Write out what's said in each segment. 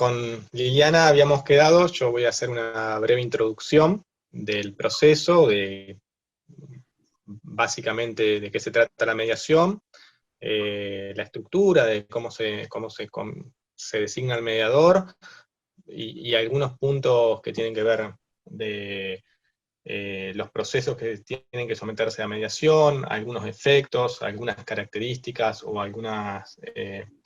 con Liliana habíamos quedado, yo voy a hacer una breve introducción del proceso, de básicamente de qué se trata la mediación, la estructura, de se designa el mediador, y algunos puntos que tienen que ver de los procesos que tienen que someterse a mediación, algunos efectos, algunas características o algunas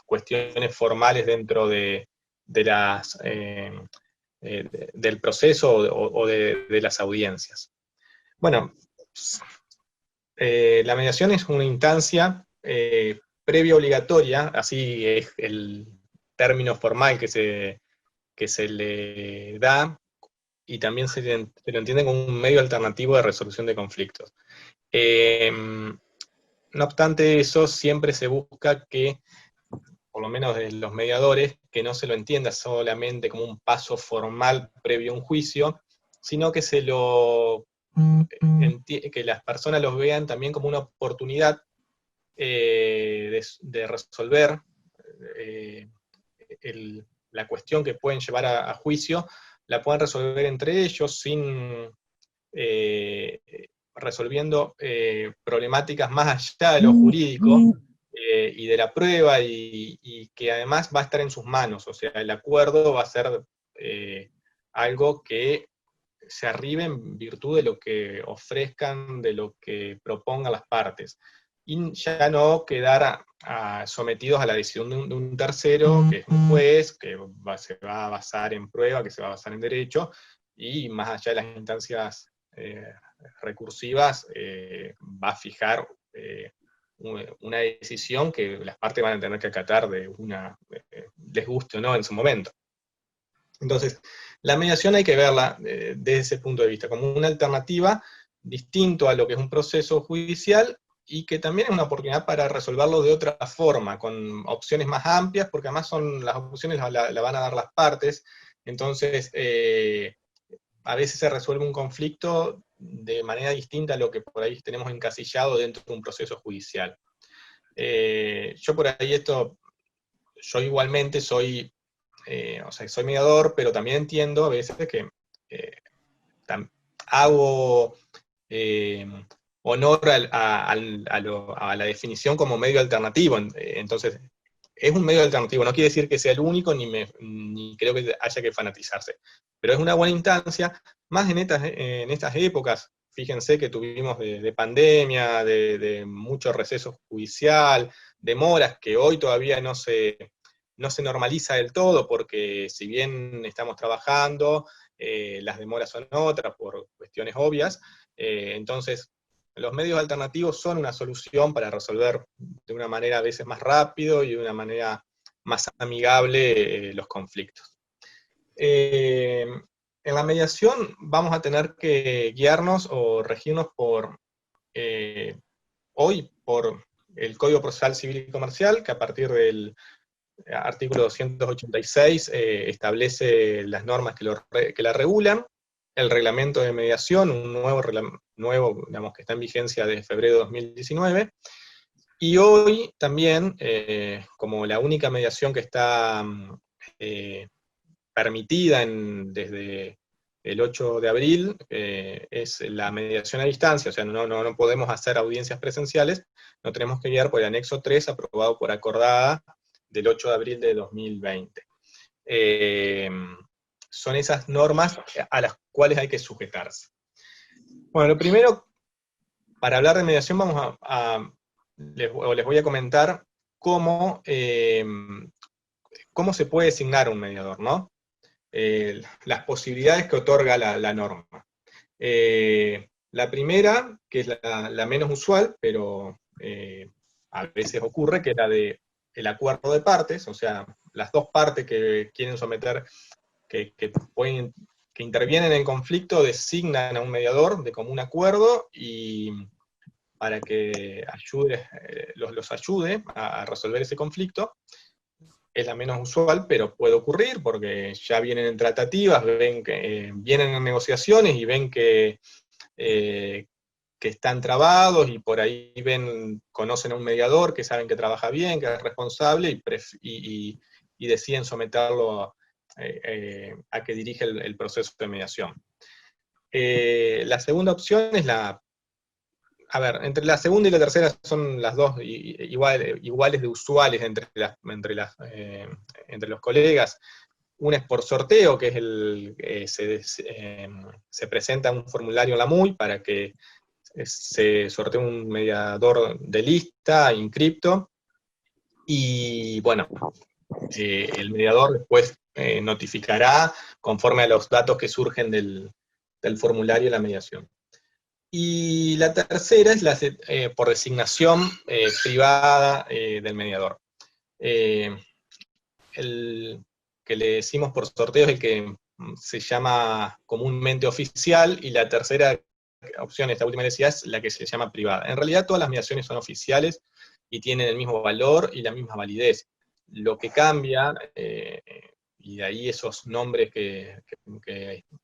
cuestiones formales dentro de las, del proceso o de las audiencias. Bueno, la mediación es una instancia previa obligatoria, así es el término formal que se le da, y también se lo entiende como un medio alternativo de resolución de conflictos. No obstante eso, siempre se busca que, por lo menos de los mediadores, que no se lo entienda solamente como un paso formal previo a un juicio, sino que que las personas los vean también como una oportunidad de resolver eh, la cuestión que pueden llevar a juicio, la puedan resolver entre ellos sin eh, resolviendo problemáticas más allá de lo jurídico y de la prueba, y que además va a estar en sus manos, o sea, el acuerdo va a ser algo que se arribe en virtud de lo que ofrezcan, de lo que propongan las partes, y ya no quedar sometidos a la decisión de un tercero, que es un juez, que se va a basar en prueba, que se va a basar en derecho, y más allá de las instancias recursivas, va a fijar una decisión que las partes van a tener que acatar les guste o no en su momento. Entonces, la mediación hay que verla desde ese punto de vista, como una alternativa distinto a lo que es un proceso judicial, y que también es una oportunidad para resolverlo de otra forma, con opciones más amplias, porque además las opciones la van a dar las partes. Entonces, a veces se resuelve un conflicto de manera distinta a lo que por ahí tenemos encasillado dentro de un proceso judicial. Yo por ahí yo igualmente soy soy mediador, pero también entiendo a veces que eh, hago eh, honor a la definición como medio alternativo. Entonces, es un medio alternativo, no quiere decir que sea el único, ni creo que haya que fanatizarse, pero es una buena instancia, más en estas épocas. Fíjense que tuvimos de pandemia, de mucho receso judicial, demoras que hoy todavía no se normaliza del todo, porque si bien estamos trabajando, las demoras son otras por cuestiones obvias. Entonces, los medios alternativos son una solución para resolver de una manera a veces más rápido y de una manera más amigable los conflictos. En la mediación vamos a tener que guiarnos o regirnos hoy por el Código Procesal Civil y Comercial, que a partir del artículo 286 establece las normas que la regulan, el reglamento de mediación, un nuevo, digamos, que está en vigencia desde febrero de 2019, y hoy también, como la única mediación que está permitida desde el 8 de abril, es la mediación a distancia, o sea, no podemos hacer audiencias presenciales, no tenemos que guiar por el anexo 3 aprobado por acordada del 8 de abril de 2020. Son esas normas a las cuales hay que sujetarse. Bueno, lo primero, para hablar de mediación, les voy a comentar cómo se puede designar un mediador, ¿no? Las posibilidades que otorga la norma. La primera, que es la menos usual, pero a veces ocurre, que es la de el acuerdo de partes, o sea, las dos partes que quieren someter, que intervienen en el conflicto, designan a un mediador de común acuerdo, y para que los ayude a resolver ese conflicto. Es la menos usual, pero puede ocurrir, porque ya vienen en tratativas, ven que vienen en negociaciones y ven que están trabados, y por ahí conocen a un mediador que saben que trabaja bien, que es responsable, y deciden someterlo a que dirige el proceso de mediación. La segunda opción es a ver, entre la segunda y la tercera son las dos iguales de usuales entre los colegas. Una es por sorteo, que es se presenta un formulario en la MUI para que se sortee un mediador de lista, inscripto, y bueno, el mediador después notificará conforme a los datos que surgen del formulario de la mediación. Y la tercera es por designación privada del mediador. El que le decimos por sorteo es el que se llama comúnmente oficial, y la tercera opción, esta última que decía, es la que se llama privada. En realidad todas las mediaciones son oficiales y tienen el mismo valor y la misma validez. Lo que cambia, y de ahí esos nombres que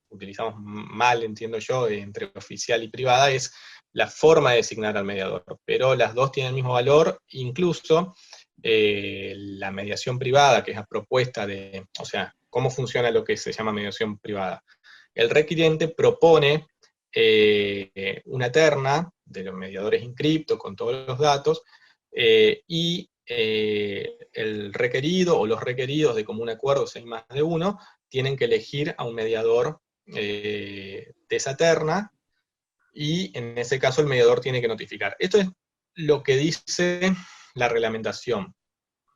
utilizamos mal, entiendo yo, entre oficial y privada, es la forma de designar al mediador. Pero las dos tienen el mismo valor, incluso la mediación privada, que es la propuesta de, o sea, cómo funciona lo que se llama mediación privada. El requiriente propone una terna de los mediadores inscriptos con todos los datos, y el requerido o los requeridos de común acuerdo, si hay más de uno, tienen que elegir a un mediador de esa terna, y en ese caso el mediador tiene que notificar. Esto es lo que dice la reglamentación.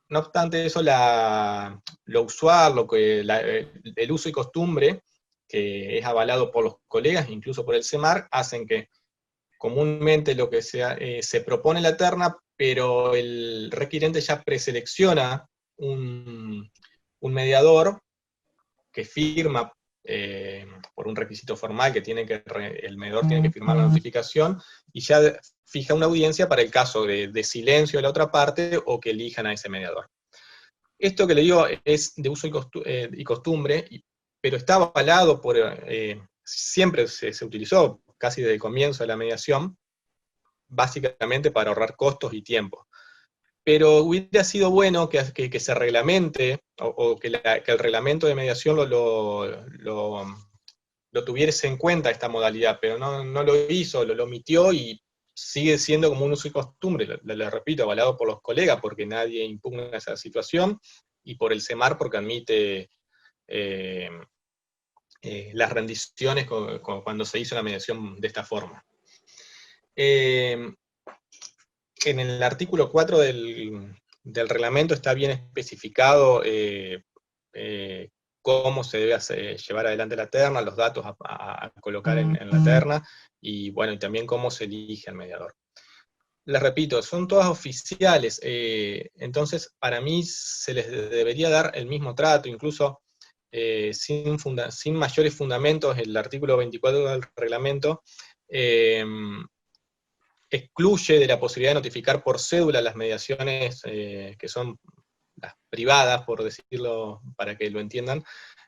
No obstante eso, lo usual, el uso y costumbre, que es avalado por los colegas, incluso por el CEMAR, hacen que comúnmente lo que se propone la terna, pero el requiriente ya preselecciona un mediador que firma por un requisito formal que el mediador tiene que firmar la notificación, y ya fija una audiencia para el caso de silencio de la otra parte, o que elijan a ese mediador. Esto que le digo es de uso y costumbre, pero está avalado por, siempre se utilizó casi desde el comienzo de la mediación, básicamente para ahorrar costos y tiempo. Pero hubiera sido bueno que se reglamente, o que el reglamento de mediación lo tuviese en cuenta esta modalidad, pero no lo hizo, lo omitió, y sigue siendo como un uso y costumbre, le repito, avalado por los colegas, porque nadie impugna esa situación, y por el CEMAR, porque admite las rendiciones cuando se hizo la mediación de esta forma. En el artículo 4 del reglamento está bien especificado cómo se debe llevar adelante la terna, los datos a colocar en la terna, y bueno, y también cómo se elige al mediador. Les repito, son todas oficiales, entonces para mí se les debería dar el mismo trato, incluso sin mayores fundamentos. El artículo 24 del reglamento excluye de la posibilidad de notificar por cédula las mediaciones que son las privadas, por decirlo para que lo entiendan.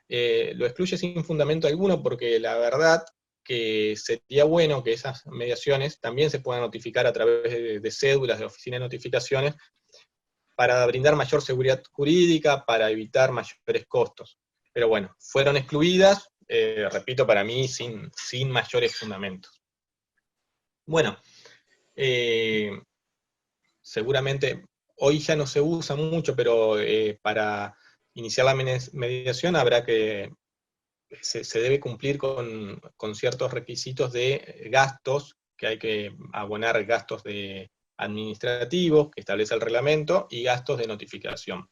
Lo excluye sin fundamento alguno, porque la verdad que sería bueno que esas mediaciones también se puedan notificar a través de cédulas de oficina de notificaciones, para brindar mayor seguridad jurídica, para evitar mayores costos. Pero bueno, fueron excluidas, repito, para mí sin mayores fundamentos. Bueno, seguramente hoy ya no se usa mucho, pero para iniciar la mediación habrá que, se debe cumplir con ciertos requisitos de gastos, que hay que abonar gastos administrativos que establece el reglamento, y gastos de notificación.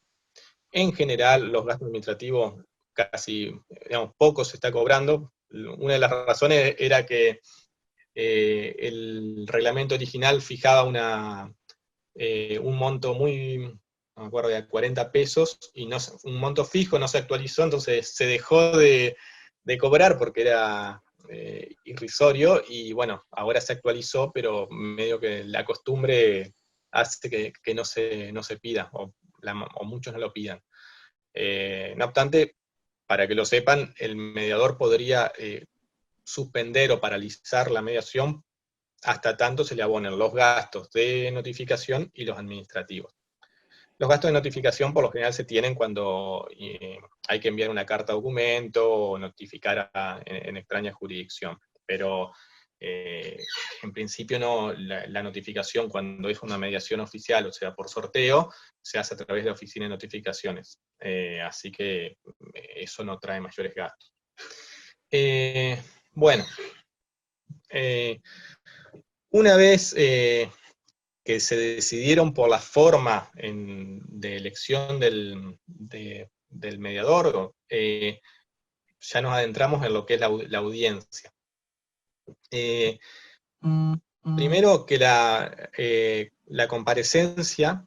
En general, los gastos administrativos casi, digamos, poco se está cobrando. Una de las razones era que el reglamento original fijaba un monto no me acuerdo, de 40 pesos, y un monto fijo, no se actualizó, entonces se dejó de cobrar porque era irrisorio, y bueno, ahora se actualizó, pero medio que la costumbre hace que no se pida, o muchos no lo pidan. No obstante, para que lo sepan, el mediador podría suspender o paralizar la mediación hasta tanto se le abonen los gastos de notificación y los administrativos. Los gastos de notificación por lo general se tienen cuando hay que enviar una carta documento o notificar en extraña jurisdicción. Pero en principio no, la notificación cuando es una mediación oficial, o sea, por sorteo, se hace a través de oficina de notificaciones. Así que eso no trae mayores gastos. Bueno, una vez que se decidieron por la forma de elección del mediador, ya nos adentramos en lo que es la audiencia. Primero que la comparecencia,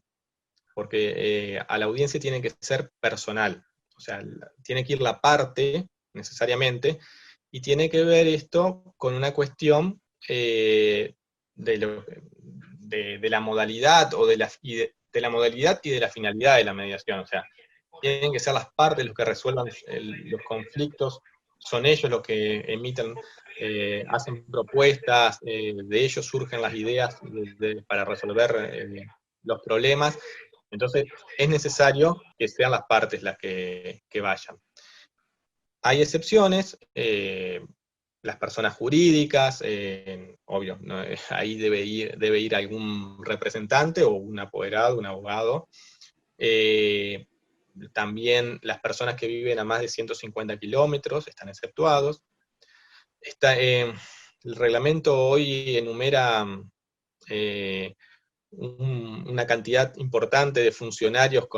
porque a la audiencia tiene que ser personal, o sea, tiene que ir la parte necesariamente, y tiene que ver esto con una cuestión de la modalidad de la modalidad y de la finalidad de la mediación. O sea, tienen que ser las partes los que resuelvan los conflictos, son ellos los que emiten, hacen propuestas, de ellos surgen las ideas para resolver los problemas. Entonces, es necesario que sean las partes las que vayan. Hay excepciones, las personas jurídicas, obvio, ¿no? Ahí debe ir algún representante o un apoderado, un abogado. También las personas que viven a más de 150 kilómetros están exceptuados. El reglamento hoy enumera una cantidad importante de funcionarios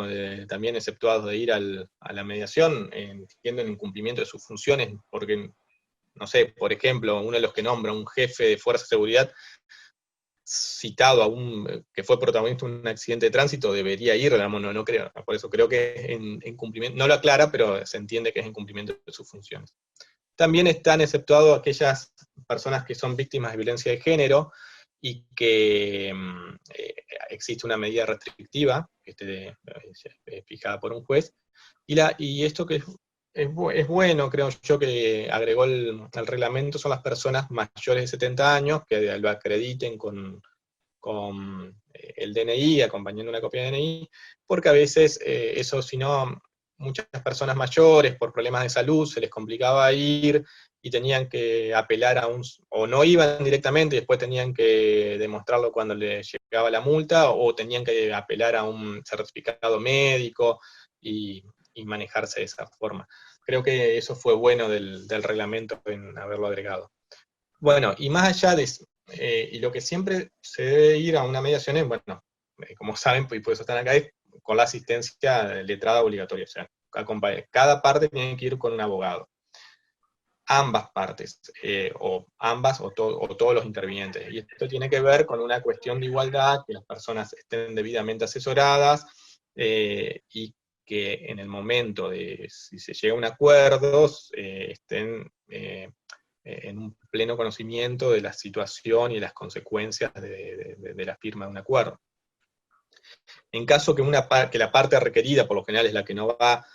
también exceptuados de ir a la mediación, entiendo en incumplimiento de sus funciones, porque no sé, por ejemplo, uno de los que nombra un jefe de fuerza de seguridad citado que fue protagonista de un accidente de tránsito, debería ir, digamos, no creo, por eso creo que es en cumplimiento, no lo aclara, pero se entiende que es en cumplimiento de sus funciones. También están exceptuados aquellas personas que son víctimas de violencia de género y que existe una medida restrictiva que esté fijada por un juez, y esto que es bueno, creo yo, que agregó el reglamento, son las personas mayores de 70 años que lo acrediten con el DNI, acompañando una copia de DNI, porque a veces eso, si no, muchas personas mayores por problemas de salud se les complicaba ir y tenían que apelar o no iban directamente y después tenían que demostrarlo cuando les llegaba la multa, o tenían que apelar a un certificado médico y manejarse de esa forma. Creo que eso fue bueno del reglamento en haberlo agregado. Bueno, y más allá de eso, y lo que siempre se debe ir a una mediación es, bueno, como saben, y por eso están acá, es con la asistencia letrada obligatoria. O sea, cada parte tiene que ir con un abogado. Ambas partes, o ambas, o todos los intervinientes. Y esto tiene que ver con una cuestión de igualdad, que las personas estén debidamente asesoradas, y que en el momento de, si se llega a un acuerdo, estén en un pleno conocimiento de la situación y las consecuencias de la firma de un acuerdo. En caso que la parte requerida, por lo general, es la que no va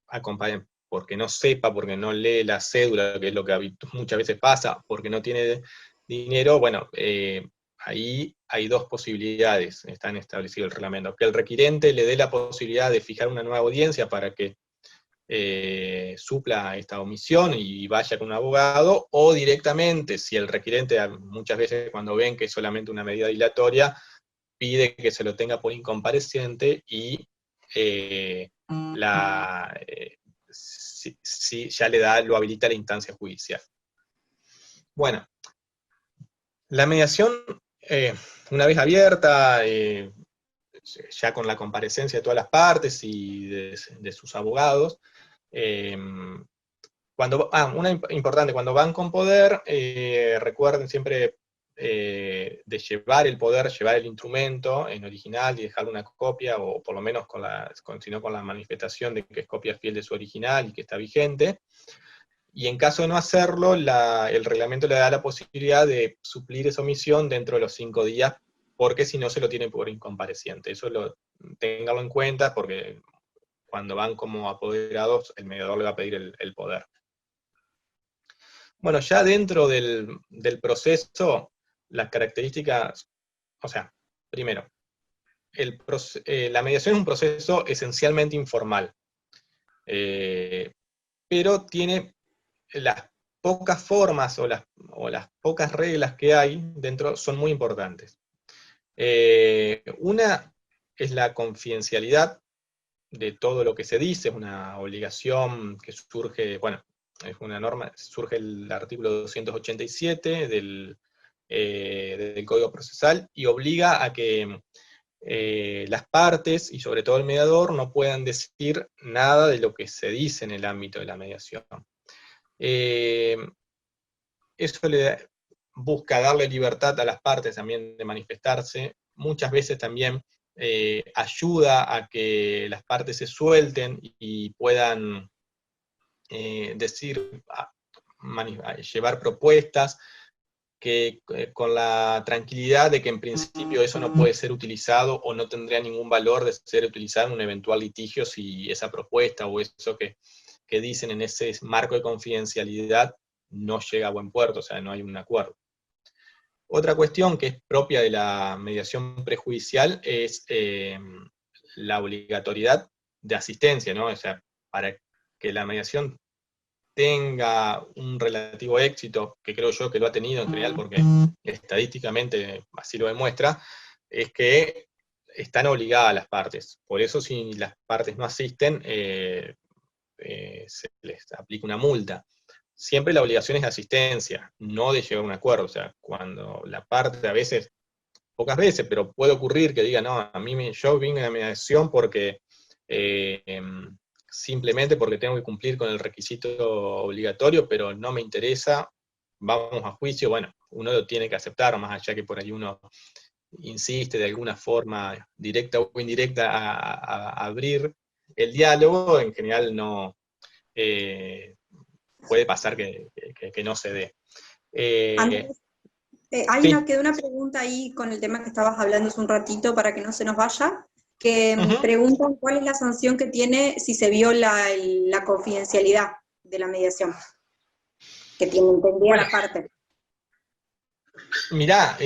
acompañar, porque no sepa, porque no lee la cédula, que es lo que muchas veces pasa, porque no tiene dinero, bueno, ahí hay dos posibilidades, están establecidos el reglamento: que el requirente le dé la posibilidad de fijar una nueva audiencia para que supla esta omisión y vaya con un abogado, o directamente, si el requirente, muchas veces cuando ven que es solamente una medida dilatoria, pide que se lo tenga por incompareciente y si ya lo habilita la instancia judicial. Bueno, la mediación, una vez abierta, ya con la comparecencia de todas las partes y de sus abogados, importante, cuando van con poder, recuerden siempre de llevar el poder, llevar el instrumento en original y dejar una copia, o por lo menos si no, con la manifestación de que es copia fiel de su original y que está vigente. Y en caso de no hacerlo, el reglamento le da la posibilidad de suplir esa omisión dentro de los 5 días, porque si no se lo tiene por incompareciente. Eso ténganlo en cuenta, porque cuando van como apoderados, el mediador le va a pedir el poder. Bueno, ya dentro del proceso, las características, o sea, primero, la mediación es un proceso esencialmente informal, pero tiene las pocas formas o las pocas reglas que hay dentro son muy importantes. Una es la confidencialidad de todo lo que se dice, es una obligación que surge, bueno, es una norma, surge el artículo 287 del Código Procesal y obliga a que las partes, y sobre todo el mediador, no puedan decir nada de lo que se dice en el ámbito de la mediación. Eh, Eso busca darle libertad a las partes también de manifestarse. Muchas veces también ayuda a que las partes se suelten y puedan decir, llevar propuestas que con la tranquilidad de que en principio eso no puede ser utilizado o no tendría ningún valor de ser utilizado en un eventual litigio si esa propuesta o eso que dicen en ese marco de confidencialidad no llega a buen puerto, o sea, no hay un acuerdo. Otra cuestión que es propia de la mediación prejudicial es la obligatoriedad de asistencia, ¿no? O sea, para que la mediación tenga un relativo éxito, que creo yo que lo ha tenido en general porque estadísticamente así lo demuestra, es que están obligadas las partes. Por eso si las partes no asisten, se les aplica una multa. Siempre la obligación es de asistencia, no de llegar a un acuerdo. O sea, cuando la parte, a veces, pocas veces, pero puede ocurrir que diga, no, yo vine a la mediación porque simplemente porque tengo que cumplir con el requisito obligatorio, pero no me interesa, vamos a juicio. Bueno, uno lo tiene que aceptar, más allá que por ahí uno insiste de alguna forma, directa o indirecta, a abrir el diálogo, en general no puede pasar que no se dé. Andrés, Sí. quedó una pregunta ahí con el tema que estabas hablando hace un ratito para que no se nos vaya, que Ujú. preguntan cuál es la sanción que tiene si se viola la confidencialidad de la mediación, que tiene entendida Bueno, la parte. mirá,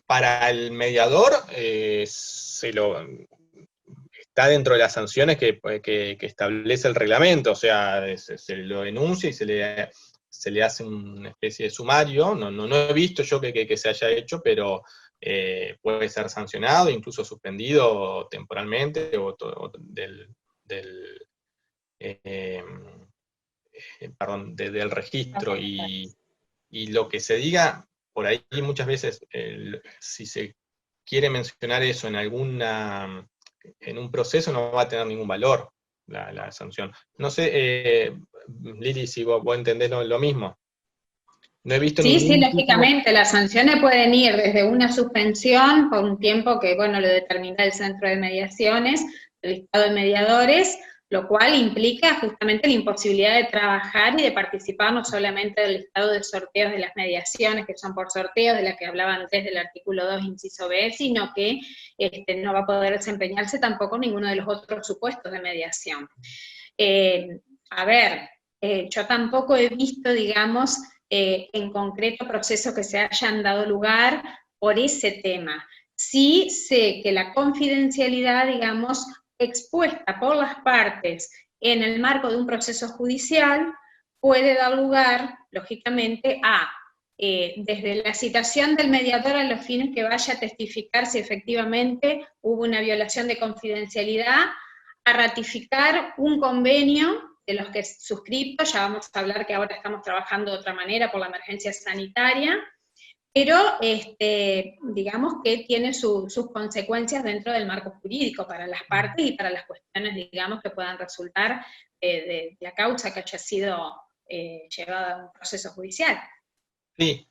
para el mediador está dentro de las sanciones que establece el reglamento, o sea, se lo denuncia y se le hace una especie de sumario. No he visto yo que se haya hecho, pero puede ser sancionado, incluso suspendido temporalmente o eh, del registro. Y lo que se diga por ahí muchas veces, si se quiere mencionar eso en un proceso, no va a tener ningún valor la sanción. No sé, Lili, si vos entendés lo mismo. No he visto Sí, sí, ningún tipo. lógicamente, las sanciones pueden ir desde una suspensión por un tiempo que, bueno, lo determina el centro de mediaciones, el listado de mediadores, lo cual implica justamente la imposibilidad de trabajar y de participar no solamente del listado de sorteos de las mediaciones, que son por sorteos, de la que hablaba antes del artículo 2, inciso B, sino que no va a poder desempeñarse tampoco ninguno de los otros supuestos de mediación. A ver, yo tampoco he visto, digamos, en concreto procesos que se hayan dado lugar por ese tema. Sí sé que la confidencialidad, digamos, expuesta por las partes en el marco de un proceso judicial puede dar lugar, lógicamente, desde la citación del mediador a los fines que vaya a testificar si efectivamente hubo una violación de confidencialidad, a ratificar un convenio de los que suscriptos, ya vamos a hablar que ahora estamos trabajando de otra manera por la emergencia sanitaria, pero digamos que tiene sus consecuencias dentro del marco jurídico para las partes y para las cuestiones, digamos, que puedan resultar de la causa que haya sido llevada a un proceso judicial. Sí,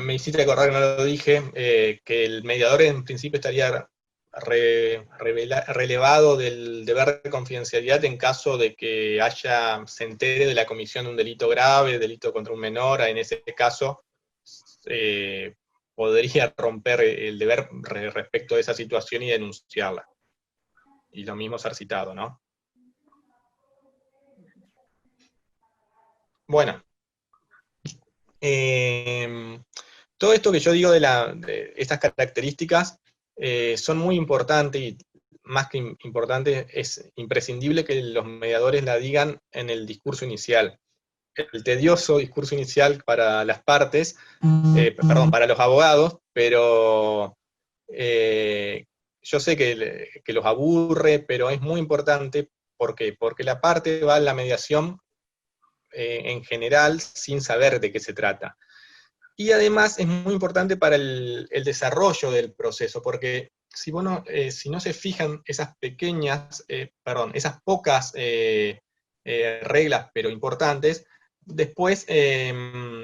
me hiciste acordar que no lo dije, que el mediador en principio estaría relevado del deber de confidencialidad en caso de que se entere de la comisión de un delito grave, delito contra un menor. En ese caso eh, podría romper el deber respecto de esa situación y denunciarla. Y lo mismo ser citado, ¿no? Bueno, todo esto que yo digo de estas características son muy importantes, y más que importante, es imprescindible que los mediadores la digan en el discurso inicial. El tedioso discurso inicial para las partes, perdón, para los abogados, pero yo sé que los aburre, pero es muy importante. ¿Por qué? Porque la parte va a la mediación en general sin saber de qué se trata. Y además es muy importante para el desarrollo del proceso, porque si no se fijan esas pequeñas, esas pocas reglas, pero importantes, después se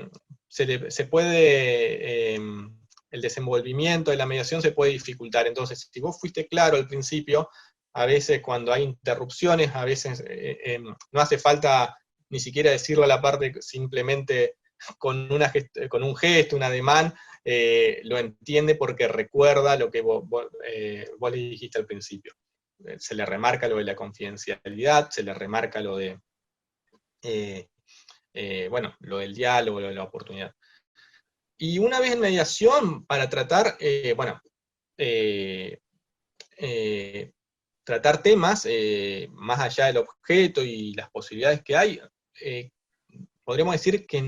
puede, el desenvolvimiento de la mediación se puede dificultar. Entonces, si vos fuiste claro al principio, a veces cuando hay interrupciones, a veces no hace falta ni siquiera decirlo a la parte, simplemente con un gesto, un ademán, lo entiende porque recuerda lo que vos le dijiste al principio. Se le remarca lo de la confidencialidad, se le remarca lo de, lo del diálogo, lo de la oportunidad. Y una vez en mediación, para tratar, tratar temas más allá del objeto y las posibilidades que hay, podríamos decir que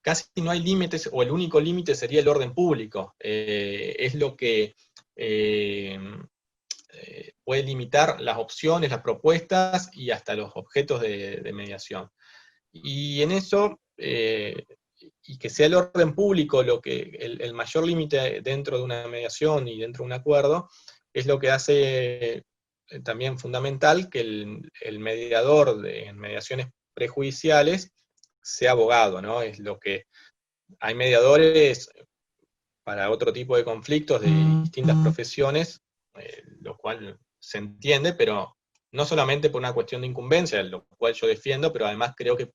casi no hay límites, o el único límite sería el orden público. Es lo que puede limitar las opciones, las propuestas y hasta los objetos de mediación. Y en eso, y que sea el orden público el mayor límite dentro de una mediación y dentro de un acuerdo, es lo que hace también fundamental que el mediador en mediaciones prejudiciales sea abogado, ¿no? Es lo que hay mediadores para otro tipo de conflictos de distintas profesiones, lo cual se entiende, pero no solamente por una cuestión de incumbencia, lo cual yo defiendo, pero además creo que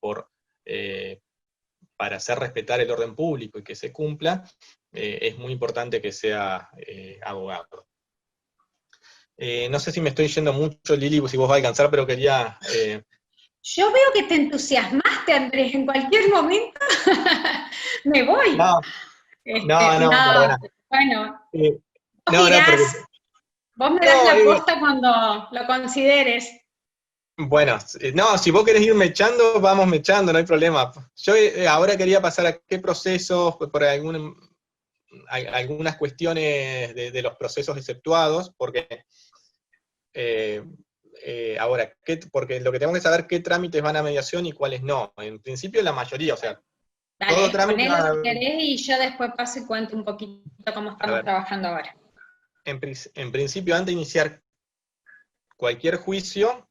para hacer respetar el orden público y que se cumpla, es muy importante que sea abogado. No sé si me estoy yendo mucho, Lili, si vos vas a alcanzar, pero quería... Yo veo que te entusiasmaste, Andrés, en cualquier momento me voy. No, perdona. Bueno, vos no, girás, vos me das la posta cuando lo consideres. Bueno, no, si vos querés ir mechando, vamos mechando, no hay problema. Yo ahora quería pasar a qué procesos, por algunas cuestiones de los procesos exceptuados, porque ahora, porque lo que tenemos que saber qué trámites van a mediación y cuáles no. En principio la mayoría, o sea, Dale, todo trámite... ponelo si querés y yo después paso y cuento un poquito cómo estamos trabajando ahora. En principio, antes de iniciar cualquier juicio,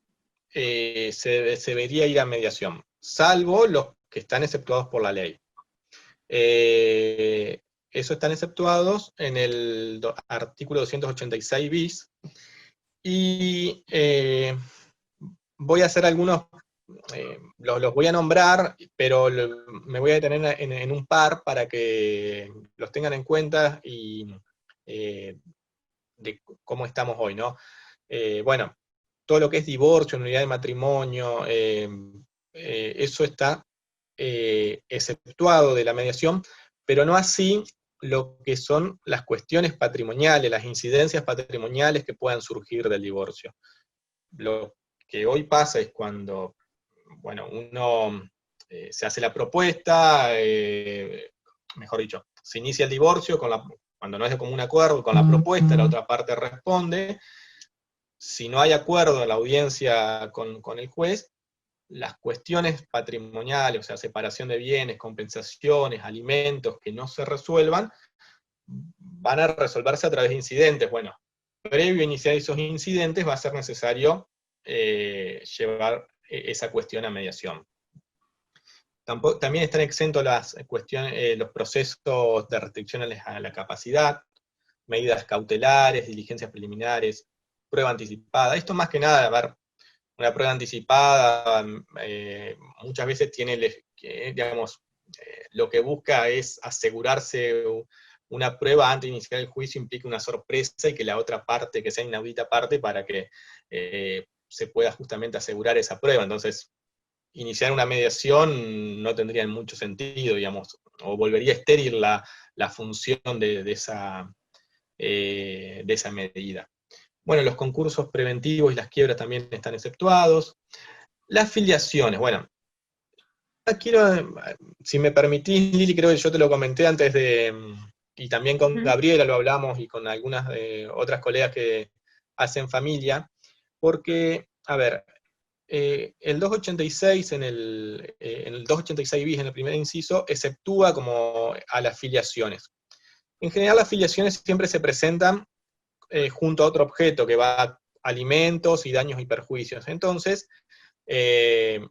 se debería ir a mediación, salvo los que están exceptuados por la ley. Eso están exceptuados en el artículo 286 bis, y voy a hacer algunos, los voy a nombrar, pero me voy a detener en un par para que los tengan en cuenta y de cómo estamos hoy, ¿no? Bueno, todo lo que es divorcio, nulidad de matrimonio, eso está exceptuado de la mediación, pero no así lo que son las cuestiones patrimoniales, las incidencias patrimoniales que puedan surgir del divorcio. Lo que hoy pasa es cuando, uno se hace la propuesta, mejor dicho, se inicia el divorcio cuando no es de común acuerdo, con la propuesta, la otra parte responde. Si no hay acuerdo en la audiencia con el juez, las cuestiones patrimoniales, o sea, separación de bienes, compensaciones, alimentos que no se resuelvan, van a resolverse a través de incidentes. Bueno, previo a iniciar esos incidentes va a ser necesario llevar esa cuestión a mediación. También están exentos los procesos de restricción a la capacidad, medidas cautelares, diligencias preliminares, prueba anticipada. Esto más que nada, a ver, una prueba anticipada muchas veces tiene, lo que busca es asegurarse una prueba antes de iniciar el juicio, implica una sorpresa y que la otra parte, que sea inaudita parte, para que se pueda justamente asegurar esa prueba. Entonces, iniciar una mediación no tendría mucho sentido, digamos, o volvería estéril la función de esa de esa medida. Bueno, los concursos preventivos y las quiebras también están exceptuados. Las filiaciones, bueno, quiero, si me permitís, Lili, creo que yo te lo comenté antes y también con Gabriela lo hablamos y con algunas otras colegas que hacen familia, porque, a ver, el 286 en el 286 bis, en el primer inciso, exceptúa como a las filiaciones. En general las filiaciones siempre se presentan junto a otro objeto que va a alimentos y daños y perjuicios. Entonces, el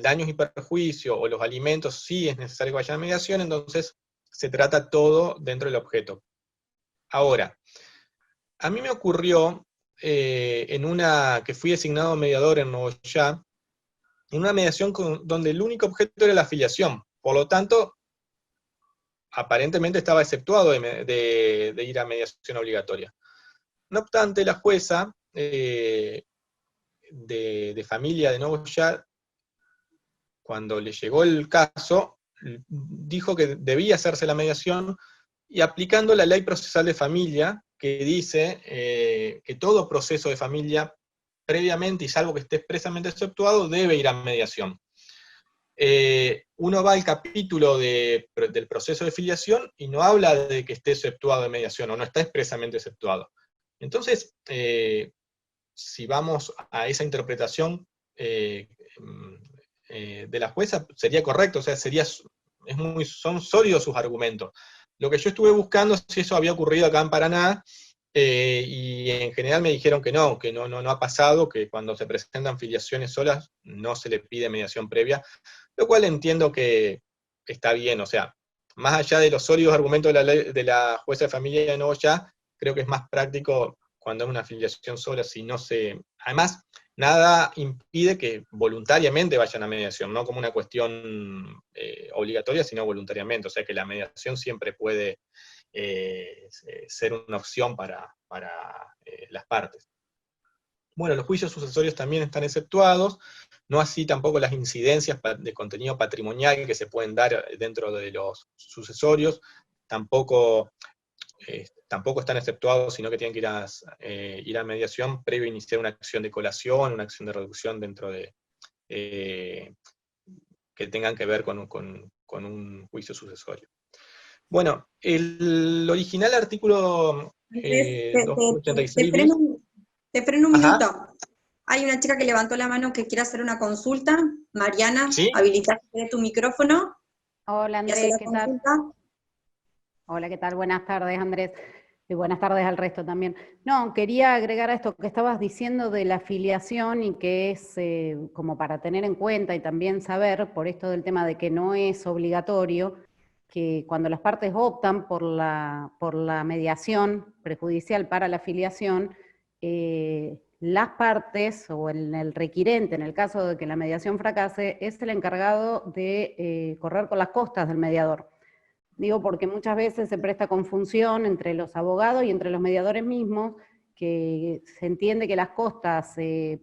daño y perjuicio o los alimentos sí es necesario que vayan a mediación, entonces se trata todo dentro del objeto. Ahora, a mí me ocurrió en una que fui designado mediador en Nogoyá, en una mediación donde el único objeto era la afiliación, por lo tanto, aparentemente estaba exceptuado de ir a mediación obligatoria. No obstante, la jueza de familia de Nogoyá, cuando le llegó el caso, dijo que debía hacerse la mediación, y aplicando la ley procesal de familia, que dice que todo proceso de familia, previamente, y salvo que esté expresamente exceptuado, debe ir a mediación. Uno va al capítulo del proceso de filiación y no habla de que esté exceptuado de mediación, o no está expresamente exceptuado. Entonces, si vamos a esa interpretación de la jueza, sería correcto, o sea, son sólidos sus argumentos. Lo que yo estuve buscando es si eso había ocurrido acá en Paraná, y en general me dijeron que no ha pasado, que cuando se presentan filiaciones solas no se le pide mediación previa, lo cual entiendo que está bien, o sea, más allá de los sólidos argumentos de la jueza de familia de Nogoyá, creo que es más práctico cuando es una filiación sola, si no se... Además, nada impide que voluntariamente vayan a mediación, no como una cuestión obligatoria, sino voluntariamente, o sea que la mediación siempre puede ser una opción para las partes. Bueno, los juicios sucesorios también están exceptuados, no así tampoco las incidencias de contenido patrimonial que se pueden dar dentro de los sucesorios, tampoco están exceptuados, sino que tienen que ir a mediación previo a iniciar una acción de colación, una acción de reducción dentro de que tengan que ver con un juicio sucesorio. Bueno, el original artículo 286 bis... Te freno un minuto. Hay una chica que levantó la mano que quiere hacer una consulta. Mariana, ¿sí? Habilitaste tu micrófono. Hola Andrés, ¿qué tal? Hola, ¿qué tal? Buenas tardes, Andrés. Y buenas tardes al resto también. No, quería agregar a esto que estabas diciendo de la afiliación y que es como para tener en cuenta y también saber, por esto del tema de que no es obligatorio, que cuando las partes optan por la mediación prejudicial para la afiliación, las partes o el requirente, en el caso de que la mediación fracase, es el encargado de correr con las costas del mediador. Digo porque muchas veces se presta confusión entre los abogados y entre los mediadores mismos, que se entiende que las costas,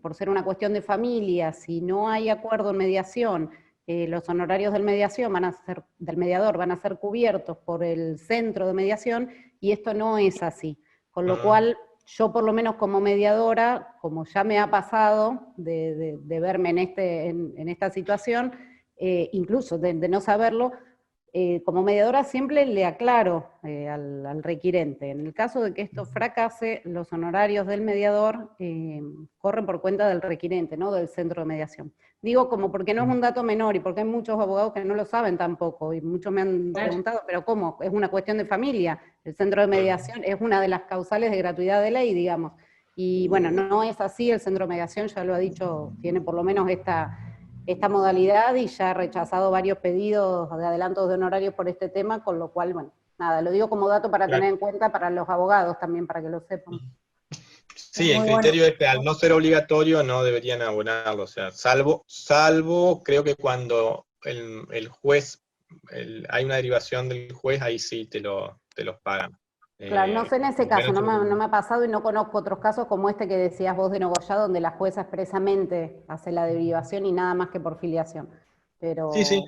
por ser una cuestión de familia, si no hay acuerdo en mediación, los honorarios del mediador van a ser cubiertos por el centro de mediación, y esto no es así. Con lo cual, yo por lo menos como mediadora, como ya me ha pasado de verme en esta situación, incluso de no saberlo, como mediadora siempre le aclaro al requirente. En el caso de que esto fracase, los honorarios del mediador corren por cuenta del requirente, no del centro de mediación. Digo como porque no es un dato menor y porque hay muchos abogados que no lo saben tampoco, y muchos me han preguntado, pero ¿cómo? Es una cuestión de familia. El centro de mediación es una de las causales de gratuidad de ley, digamos. Y bueno, no es así, el centro de mediación, ya lo ha dicho, tiene por lo menos esta modalidad y ya ha rechazado varios pedidos de adelantos de honorarios por este tema, con lo cual, bueno, nada, lo digo como dato para tener en cuenta para los abogados también, para que lo sepan. Sí, el criterio es que al no ser obligatorio no deberían abonarlo, o sea, salvo creo que cuando el juez, hay una derivación del juez, ahí sí te los pagan. Claro, no sé en ese caso, no me ha pasado y no conozco otros casos como este que decías vos de Nogoyá, donde la jueza expresamente hace la derivación y nada más que por filiación. Pero... Sí.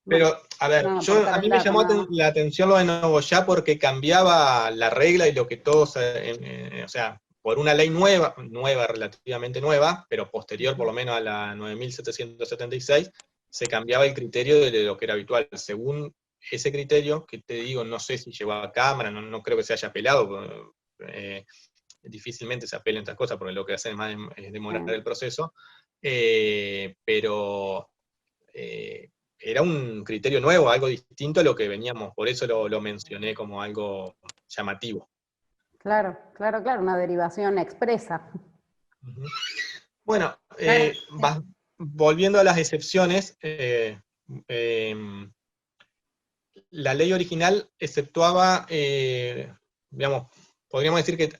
Pero, a ver, No, a mí me llamó la atención lo de Nogoyá porque cambiaba la regla y lo que todos, o sea, por una ley nueva, relativamente nueva, pero posterior por lo menos a la 9.776, se cambiaba el criterio de lo que era habitual. Según ese criterio, que te digo, no sé si llegó a Cámara, no creo que se haya apelado, difícilmente se apelan estas cosas, porque lo que hacen es más es demorar el proceso, pero era un criterio nuevo, algo distinto a lo que veníamos, por eso lo mencioné como algo llamativo. Claro, una derivación expresa. Bueno, volviendo a las excepciones, la ley original exceptuaba, digamos, podríamos decir que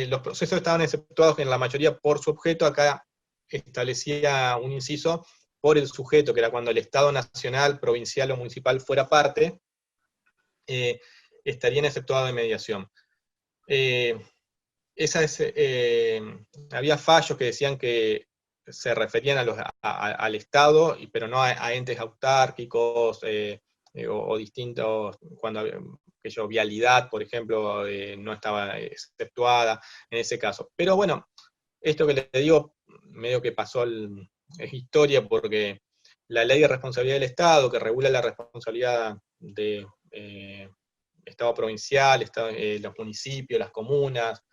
los procesos estaban exceptuados en la mayoría por su objeto. Acá establecía un inciso por el sujeto, que era cuando el Estado nacional, provincial o municipal fuera parte, estarían exceptuados de mediación. Había fallos que decían que se referían al Estado, pero no a entes autárquicos o distintos, cuando vialidad, por ejemplo, no estaba exceptuada en ese caso. Pero bueno, esto que le digo, medio que pasó es historia, porque la ley de responsabilidad del Estado, que regula la responsabilidad de Estado provincial, los municipios, las comunas,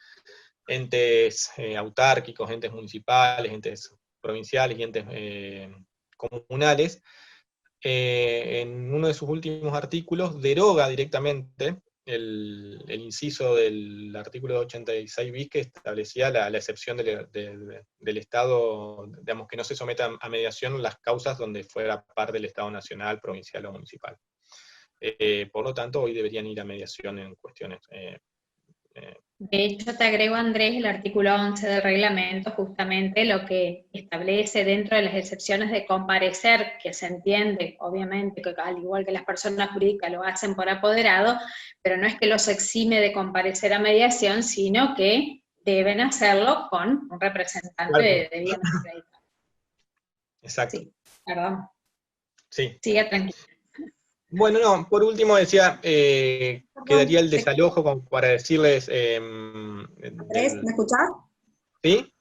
entes autárquicos, entes municipales, entes provinciales y entes comunales, en uno de sus últimos artículos deroga directamente el inciso del artículo 86 bis que establecía la excepción del Estado, digamos, que no se someta a mediación las causas donde fuera parte del Estado nacional, provincial o municipal. Por lo tanto, hoy deberían ir a mediación en cuestiones. De hecho, te agrego, Andrés, el artículo 11 del reglamento, justamente lo que establece dentro de las excepciones de comparecer, que se entiende, obviamente, que al igual que las personas jurídicas lo hacen por apoderado, pero no es que los exime de comparecer a mediación, sino que deben hacerlo con un representante debidamente acreditado. Exacto. Sí, perdón. Sí. Siga tranquilo. Bueno, no, por último decía, quedaría el desalojo como para decirles... Andrés, ¿me escuchás? ¿Sí?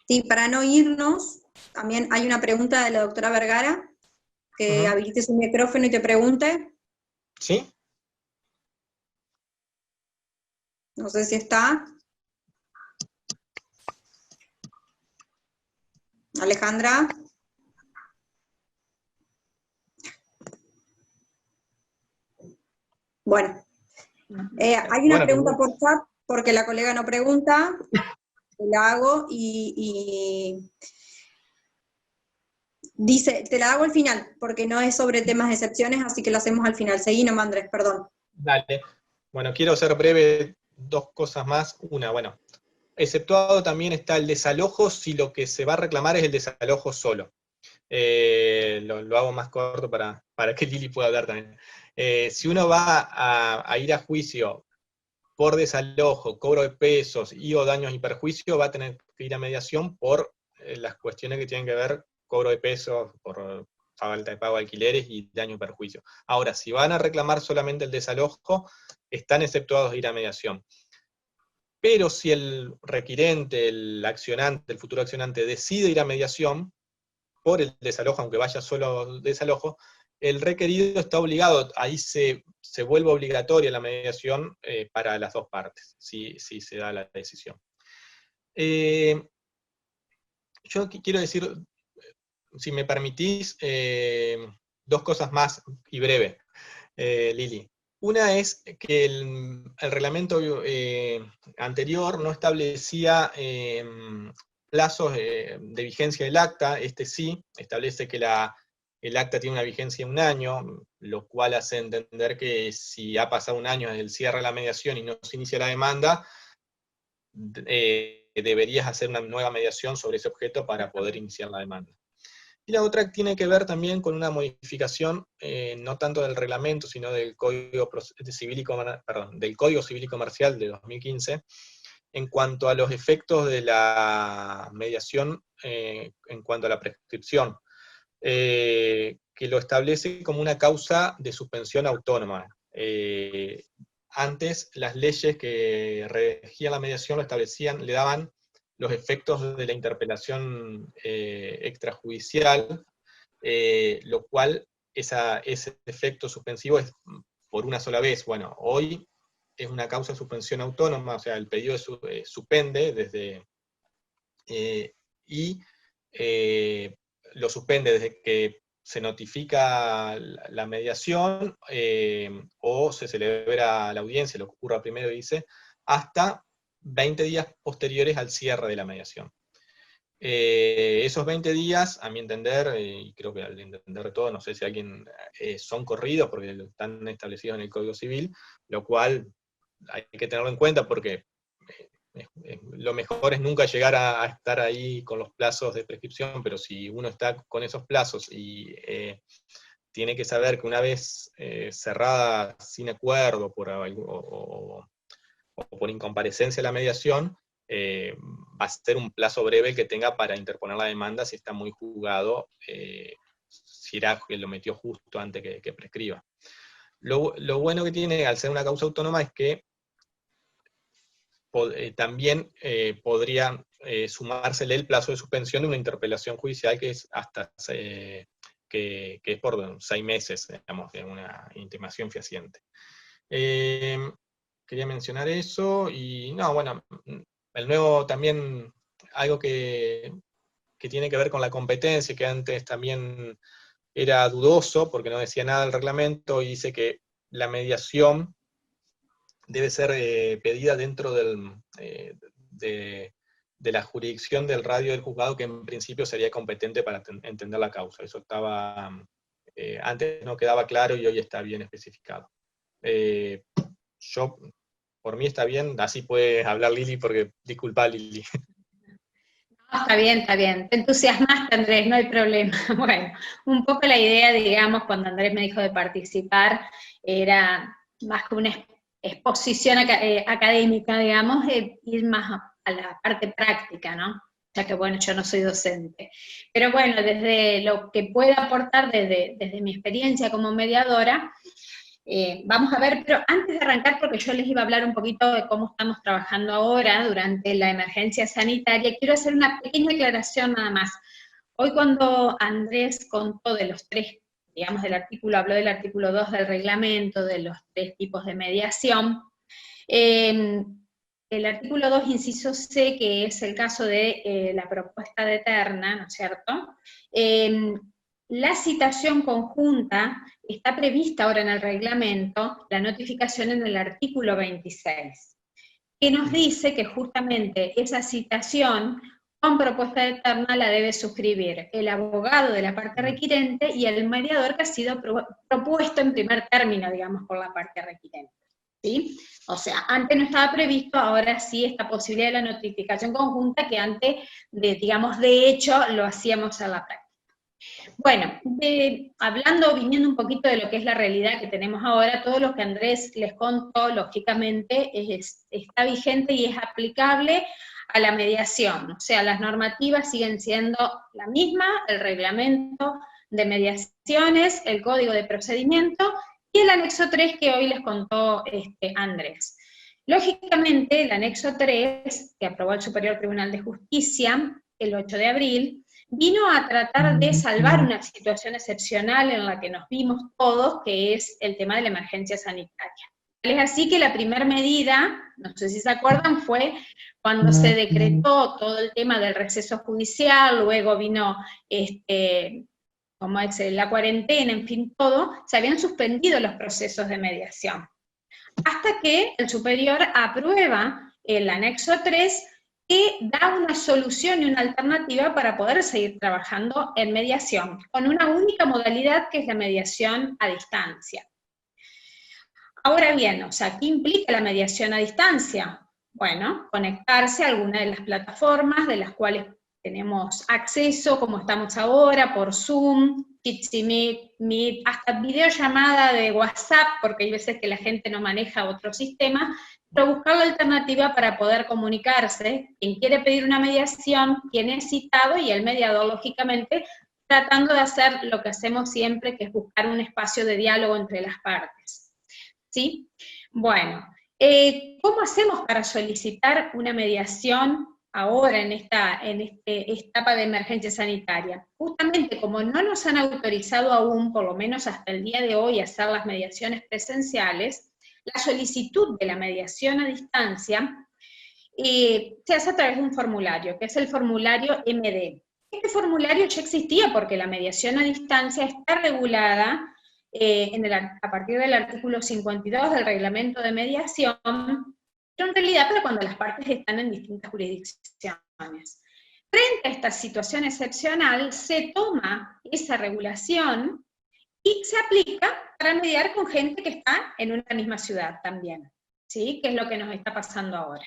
Sí, para no irnos, también hay una pregunta de la doctora Vergara, que habilite su micrófono y te pregunte. ¿Sí? No sé si está. Alejandra. Bueno, hay una pregunta por chat, porque la colega no pregunta, la hago y dice, te la hago al final, porque no es sobre temas de excepciones, así que lo hacemos al final. Seguí nomás, Andrés, perdón. Dale. Bueno, quiero ser breve, dos cosas más. Una, bueno, exceptuado también está el desalojo si lo que se va a reclamar es el desalojo solo. Lo hago más corto para que Lili pueda hablar también. Si uno va a ir a juicio por desalojo, cobro de pesos y o daños y perjuicios, va a tener que ir a mediación por las cuestiones que tienen que ver cobro de pesos, por falta de pago de alquileres y daño y perjuicio. Ahora, si van a reclamar solamente el desalojo, están exceptuados de ir a mediación. Pero si el requirente, el accionante, el futuro accionante decide ir a mediación por el desalojo, aunque vaya solo desalojo, el requerido está obligado, ahí se vuelve obligatoria la mediación para las dos partes, si se da la decisión. Yo quiero decir, si me permitís, dos cosas más y breve, Lili. Una es que el reglamento anterior no establecía plazos de vigencia del acta. Este sí, establece que el acta tiene una vigencia de 1 año, lo cual hace entender que si ha pasado 1 año desde el cierre de la mediación y no se inicia la demanda, deberías hacer una nueva mediación sobre ese objeto para poder iniciar la demanda. Y la otra tiene que ver también con una modificación, no tanto del reglamento, sino del Código Civil y Comercial de 2015, en cuanto a los efectos de la mediación en cuanto a la prescripción. que lo establece como una causa de suspensión autónoma. Antes las leyes que regían la mediación lo establecían, le daban los efectos de la interpelación extrajudicial, lo cual ese efecto suspensivo es por una sola vez. Bueno, hoy es una causa de suspensión autónoma, o sea, el pedido suspende desde... lo suspende desde que se notifica la mediación o se celebra la audiencia, lo que ocurra primero, dice, hasta 20 días posteriores al cierre de la mediación. Esos 20 días, a mi entender, y creo que al entender de todo, no sé si alguien son corridos porque están establecidos en el Código Civil, lo cual hay que tenerlo en cuenta porque lo mejor es nunca llegar a estar ahí con los plazos de prescripción, pero si uno está con esos plazos y tiene que saber que una vez cerrada sin acuerdo o por incomparecencia a la mediación, va a ser un plazo breve el que tenga para interponer la demanda si está muy juzgado, si era que lo metió justo antes que prescriba. Lo bueno que tiene al ser una causa autónoma es que también podría sumársele el plazo de suspensión de una interpelación judicial que es hasta que es por 6 meses, digamos, de una intimación fehaciente. Quería mencionar eso, y no, bueno, el nuevo también, algo que tiene que ver con la competencia, que antes también era dudoso, porque no decía nada del reglamento, y dice que la mediación debe ser pedida dentro de la jurisdicción del radio del juzgado, que en principio sería competente para entender la causa. Eso estaba, antes no quedaba claro y hoy está bien especificado. Por mí está bien, así puede hablar Lili, porque disculpa Lili. No, está bien, está bien. Te entusiasmaste, Andrés, no hay problema. Bueno, un poco la idea, digamos, cuando Andrés me dijo de participar, era más que una exposición académica, digamos, ir más a la parte práctica, ¿no? Ya que, bueno, yo no soy docente. Pero bueno, desde lo que pueda aportar desde mi experiencia como mediadora, vamos a ver, pero antes de arrancar, porque yo les iba a hablar un poquito de cómo estamos trabajando ahora durante la emergencia sanitaria, quiero hacer una pequeña aclaración nada más. Hoy cuando Andrés contó de los 3, digamos, habló del artículo 2 del reglamento, de los 3 tipos de mediación, el artículo 2, inciso C, que es el caso de la propuesta de terna, ¿no es cierto?, la citación conjunta está prevista ahora en el reglamento, la notificación en el artículo 26, que nos dice que justamente esa citación con propuesta de terna la debe suscribir el abogado de la parte requirente y el mediador que ha sido propuesto en primer término, digamos, por la parte requirente. ¿Sí? O sea, antes no estaba previsto, ahora sí esta posibilidad de la notificación conjunta que antes, de hecho, lo hacíamos a la práctica. Bueno, viniendo un poquito de lo que es la realidad que tenemos ahora, todo lo que Andrés les contó, lógicamente, está vigente y es aplicable a la mediación. O sea, las normativas siguen siendo la misma, el reglamento de mediaciones, el código de procedimiento y el anexo 3 que hoy les contó Andrés. Lógicamente, el anexo 3, que aprobó el Superior Tribunal de Justicia el 8 de abril, vino a tratar de salvar una situación excepcional en la que nos vimos todos, que es el tema de la emergencia sanitaria. Es así que la primera medida, no sé si se acuerdan, fue cuando se decretó todo el tema del receso judicial, luego vino la cuarentena, en fin, todo, se habían suspendido los procesos de mediación. Hasta que el superior aprueba el anexo 3, que da una solución y una alternativa para poder seguir trabajando en mediación, con una única modalidad que es la mediación a distancia. Ahora bien, o sea, ¿qué implica la mediación a distancia? Bueno, conectarse a alguna de las plataformas de las cuales tenemos acceso, como estamos ahora, por Zoom, Jitsi Meet, hasta videollamada de WhatsApp, porque hay veces que la gente no maneja otro sistema, pero buscar la alternativa para poder comunicarse, quien quiere pedir una mediación, quien es citado, y el mediador, lógicamente, tratando de hacer lo que hacemos siempre, que es buscar un espacio de diálogo entre las partes. ¿Sí? Bueno, ¿cómo hacemos para solicitar una mediación ahora en esta etapa de emergencia sanitaria? Justamente como no nos han autorizado aún, por lo menos hasta el día de hoy, a hacer las mediaciones presenciales, la solicitud de la mediación a distancia se hace a través de un formulario, que es el formulario MD. Este formulario ya existía porque la mediación a distancia está regulada a partir del artículo 52 del reglamento de mediación, pero en realidad para cuando las partes están en distintas jurisdicciones. Frente a esta situación excepcional, se toma esa regulación y se aplica para mediar con gente que está en una misma ciudad también, ¿sí? Que es lo que nos está pasando ahora.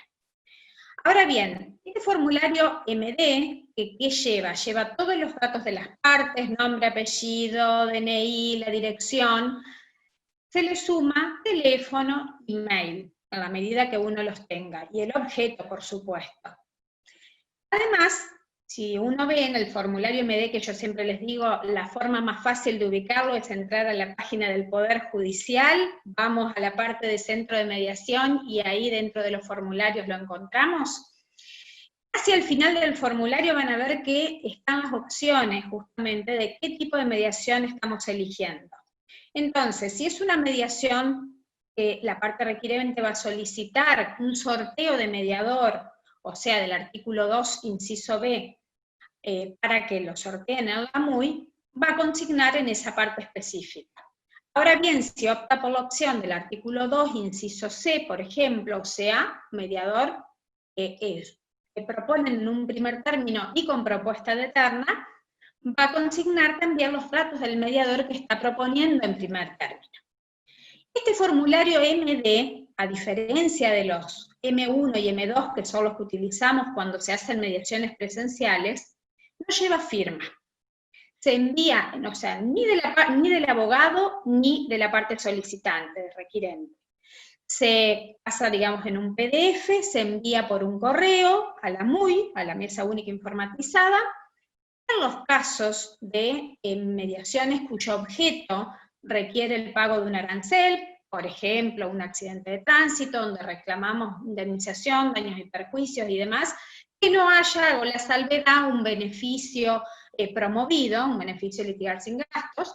Ahora bien, este formulario MD, ¿qué lleva? Lleva todos los datos de las partes, nombre, apellido, DNI, la dirección, se le suma teléfono, email, a la medida que uno los tenga, y el objeto, por supuesto. Además, si uno ve en el formulario MD, que yo siempre les digo, la forma más fácil de ubicarlo es entrar a la página del Poder Judicial, vamos a la parte de centro de mediación y ahí dentro de los formularios lo encontramos. Hacia el final del formulario van a ver que están las opciones justamente de qué tipo de mediación estamos eligiendo. Entonces, si es una mediación que la parte requirente va a solicitar un sorteo de mediador, o sea, del artículo 2, inciso B, para que lo sorteen en la MUI, va a consignar en esa parte específica. Ahora bien, si opta por la opción del artículo 2, inciso C, por ejemplo, o sea, mediador que proponen en un primer término y con propuesta de terna, va a consignar también los datos del mediador que está proponiendo en primer término. Este formulario MD, a diferencia de los M1 y M2, que son los que utilizamos cuando se hacen mediaciones presenciales, no lleva firma. Se envía, o sea, ni del abogado, ni de la parte solicitante, de requirente. Se pasa, digamos, en un PDF, se envía por un correo a la MUI, a la Mesa Única Informatizada. En los casos de mediaciones cuyo objeto requiere el pago de un arancel, por ejemplo, un accidente de tránsito, donde reclamamos indemnización, daños y perjuicios y demás, que no haya, o la salvedad, un beneficio promovido, un beneficio de litigar sin gastos,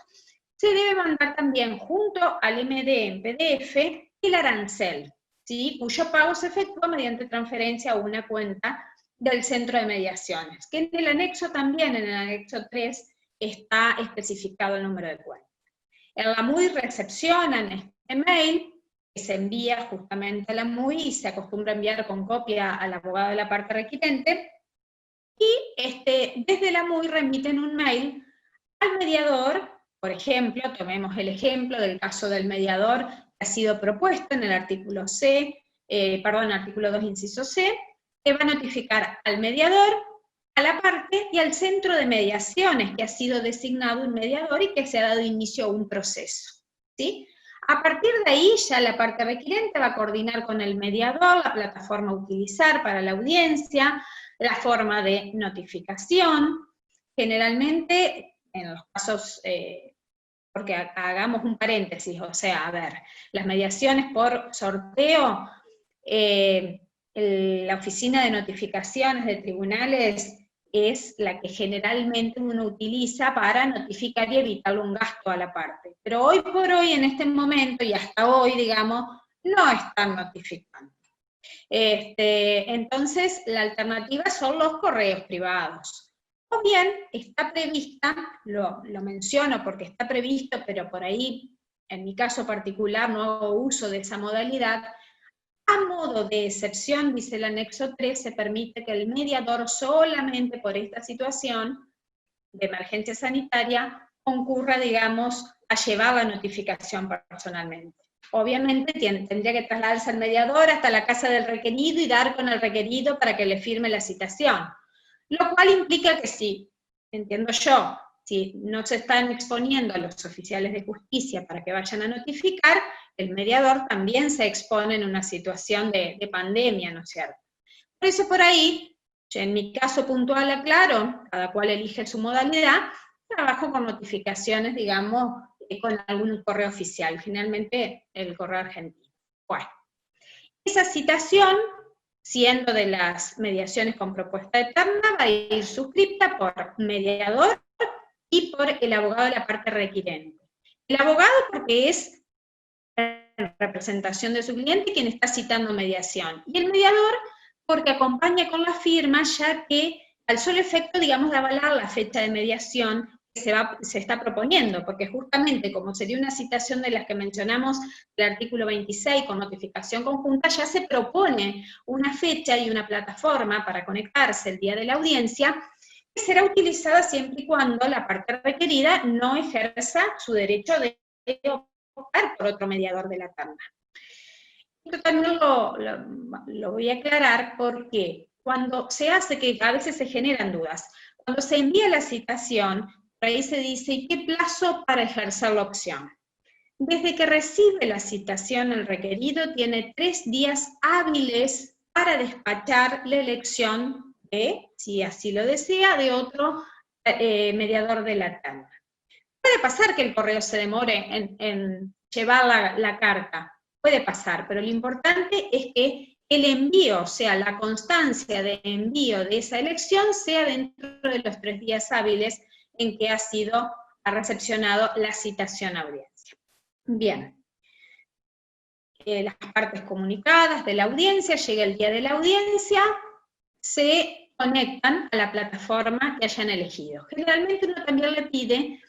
se debe mandar también junto al MD en PDF el arancel, ¿sí? Cuyo pago se efectúa mediante transferencia a una cuenta del centro de mediaciones, que en el anexo también, en el anexo 3, está especificado el número de cuenta. En la MUI recepcionan este mail, que se envía justamente a la MUI y se acostumbra a enviar con copia al abogado de la parte requirente, y desde la MUI remiten un mail al mediador. Por ejemplo, tomemos el ejemplo del caso del mediador que ha sido propuesto en el artículo artículo 2, inciso C, que va a notificar al mediador, a la parte y al centro de mediaciones, que ha sido designado un mediador y que se ha dado inicio a un proceso, ¿sí? A partir de ahí, ya la parte requirente va a coordinar con el mediador la plataforma a utilizar para la audiencia, la forma de notificación. Generalmente, en los casos, porque hagamos un paréntesis, o sea, a ver, las mediaciones por sorteo, la oficina de notificaciones de tribunales es la que generalmente uno utiliza para notificar y evitar un gasto a la parte. Pero hoy por hoy, en este momento, y hasta hoy, digamos, no están notificando. Entonces, la alternativa son los correos privados. O bien, está prevista, lo menciono porque está previsto, pero por ahí, en mi caso particular, no hago uso de esa modalidad. A modo de excepción, dice el anexo 3, se permite que el mediador solamente por esta situación de emergencia sanitaria concurra, digamos, a llevar la notificación personalmente. Obviamente tendría que trasladarse al mediador hasta la casa del requerido y dar con el requerido para que le firme la citación. Lo cual implica que si, entiendo yo, si no se están exponiendo a los oficiales de justicia para que vayan a notificar, el mediador también se expone en una situación de pandemia, ¿no es cierto? Por eso por ahí, yo en mi caso puntual aclaro, cada cual elige su modalidad, trabajo con notificaciones, digamos, con algún correo oficial, generalmente el correo argentino. Bueno, esa citación, siendo de las mediaciones con propuesta eterna, va a ir suscripta por mediador y por el abogado de la parte requirente. El abogado porque es en representación de su cliente quien está citando mediación, y el mediador porque acompaña con la firma, ya que al solo efecto, digamos, de avalar la fecha de mediación que se está proponiendo, porque justamente como sería una citación de las que mencionamos del artículo 26 con notificación conjunta, ya se propone una fecha y una plataforma para conectarse el día de la audiencia, que será utilizada siempre y cuando la parte requerida no ejerza su derecho de optar por otro mediador de la terna. Esto también lo voy a aclarar porque cuando se hace, que a veces se generan dudas, cuando se envía la citación, por ahí se dice, ¿y qué plazo para ejercer la opción? Desde que recibe la citación el requerido, tiene 3 días hábiles para despachar la elección de, si así lo desea, de otro mediador de la terna. Puede pasar que el correo se demore en llevar la carta, puede pasar, pero lo importante es que el envío, o sea, la constancia de envío de esa elección, sea dentro de los 3 días hábiles en que ha recepcionado la citación a audiencia. Bien. Las partes comunicadas de la audiencia, llega el día de la audiencia, se conectan a la plataforma que hayan elegido. Generalmente uno también le pide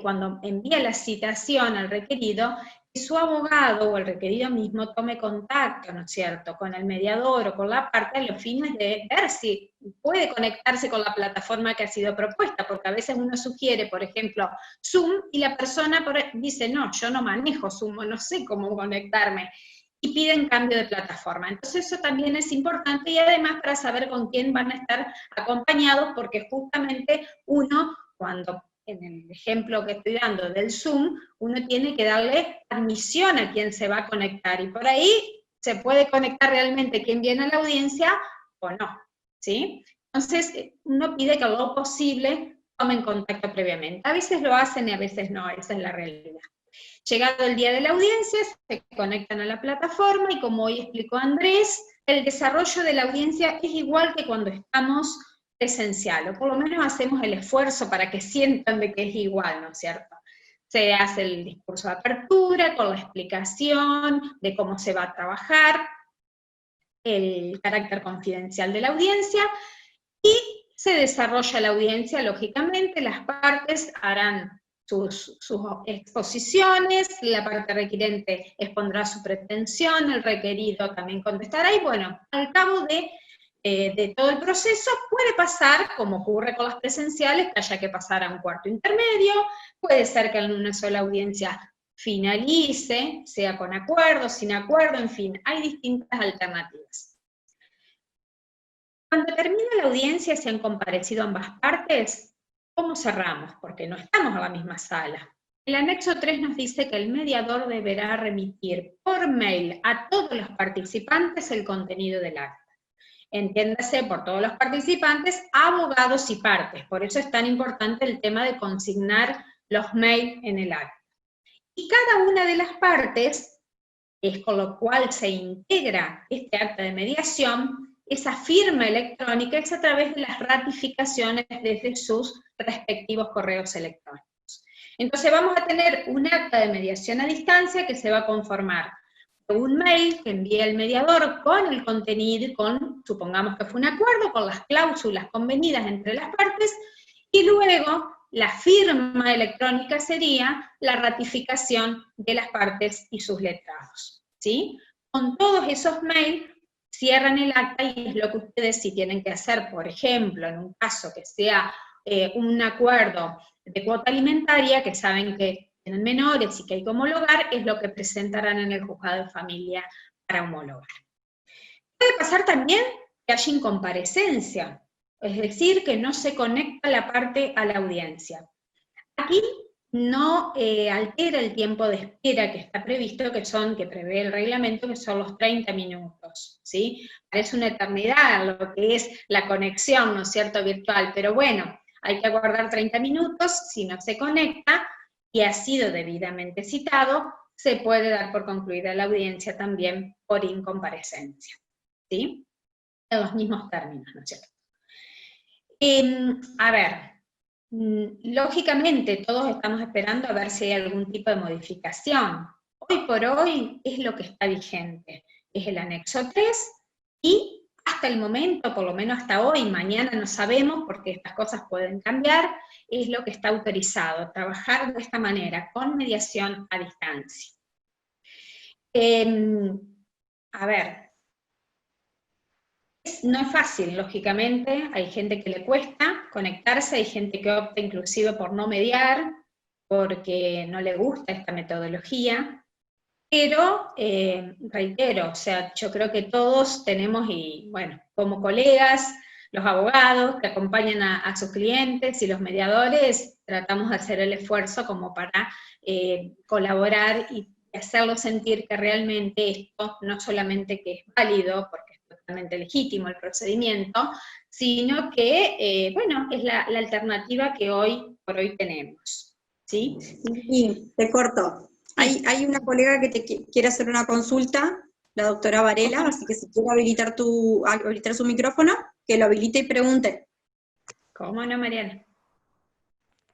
cuando envía la citación al requerido, que su abogado o el requerido mismo tome contacto, ¿no es cierto?, con el mediador o con la parte a los fines de ver si puede conectarse con la plataforma que ha sido propuesta, porque a veces uno sugiere, por ejemplo, Zoom, y la persona dice, no, yo no manejo Zoom, no sé cómo conectarme, y piden cambio de plataforma. Entonces eso también es importante, y además para saber con quién van a estar acompañados, porque justamente uno, cuando en el ejemplo que estoy dando del Zoom, uno tiene que darle admisión a quien se va a conectar, y por ahí se puede conectar realmente quien viene a la audiencia o no, ¿sí? Entonces, uno pide que lo posible tomen contacto previamente. A veces lo hacen y a veces no, esa es la realidad. Llegado el día de la audiencia, se conectan a la plataforma, y como hoy explicó Andrés, el desarrollo de la audiencia es igual que cuando estamos presencial, o por lo menos hacemos el esfuerzo para que sientan de que es igual, ¿no es cierto? Se hace el discurso de apertura, con la explicación de cómo se va a trabajar, el carácter confidencial de la audiencia, y se desarrolla la audiencia, lógicamente, las partes harán sus exposiciones, la parte requirente expondrá su pretensión, el requerido también contestará, y bueno, al cabo de todo el proceso puede pasar, como ocurre con las presenciales, que haya que pasar a un cuarto intermedio, puede ser que en una sola audiencia finalice, sea con acuerdo, sin acuerdo, en fin, hay distintas alternativas. Cuando termina la audiencia, si han comparecido ambas partes, ¿cómo cerramos? Porque no estamos en la misma sala. El anexo 3 nos dice que el mediador deberá remitir por mail a todos los participantes el contenido del acta. Entiéndase por todos los participantes, abogados y partes. Por eso es tan importante el tema de consignar los mails en el acta. Y cada una de las partes, es con lo cual se integra este acta de mediación, esa firma electrónica es a través de las ratificaciones desde sus respectivos correos electrónicos. Entonces vamos a tener un acta de mediación a distancia que se va a conformar un mail que envía el mediador con el contenido, supongamos que fue un acuerdo, con las cláusulas convenidas entre las partes, y luego la firma electrónica sería la ratificación de las partes y sus letrados, ¿sí? Con todos esos mails cierran el acta, y es lo que ustedes sí tienen que hacer, por ejemplo, en un caso que sea un acuerdo de cuota alimentaria, que saben que tienen menores y que hay que homologar, es lo que presentarán en el juzgado de familia para homologar. Puede pasar también que haya incomparecencia, es decir, que no se conecta la parte a la audiencia. Aquí no altera el tiempo de espera que está previsto, que prevé el reglamento, que son los 30 minutos, ¿sí? Parece una eternidad lo que es la conexión, ¿no es cierto?, virtual, pero bueno, hay que aguardar 30 minutos, si no se conecta y ha sido debidamente citado, se puede dar por concluida la audiencia también por incomparecencia, ¿sí? En los mismos términos, ¿no es cierto? A ver, lógicamente todos estamos esperando a ver si hay algún tipo de modificación. Hoy por hoy es lo que está vigente, es el anexo 3 y hasta el momento, por lo menos hasta hoy, mañana no sabemos porque estas cosas pueden cambiar, es lo que está autorizado, trabajar de esta manera, con mediación a distancia. A ver, no es fácil, lógicamente, hay gente que le cuesta conectarse, hay gente que opta inclusive por no mediar, porque no le gusta esta metodología, pero, reitero, o sea, yo creo que todos tenemos, y bueno, como colegas, los abogados que acompañan a sus clientes y los mediadores, tratamos de hacer el esfuerzo como para colaborar y hacerlos sentir que realmente esto no solamente que es válido, porque es totalmente legítimo el procedimiento, sino que, bueno, es la alternativa que hoy por hoy tenemos, ¿sí? Y te corto. Hay una colega que te quiere hacer una consulta, la doctora Varela, así que si quiere habilitar su micrófono, que lo habilite y pregunte. ¿Cómo no, Mariana?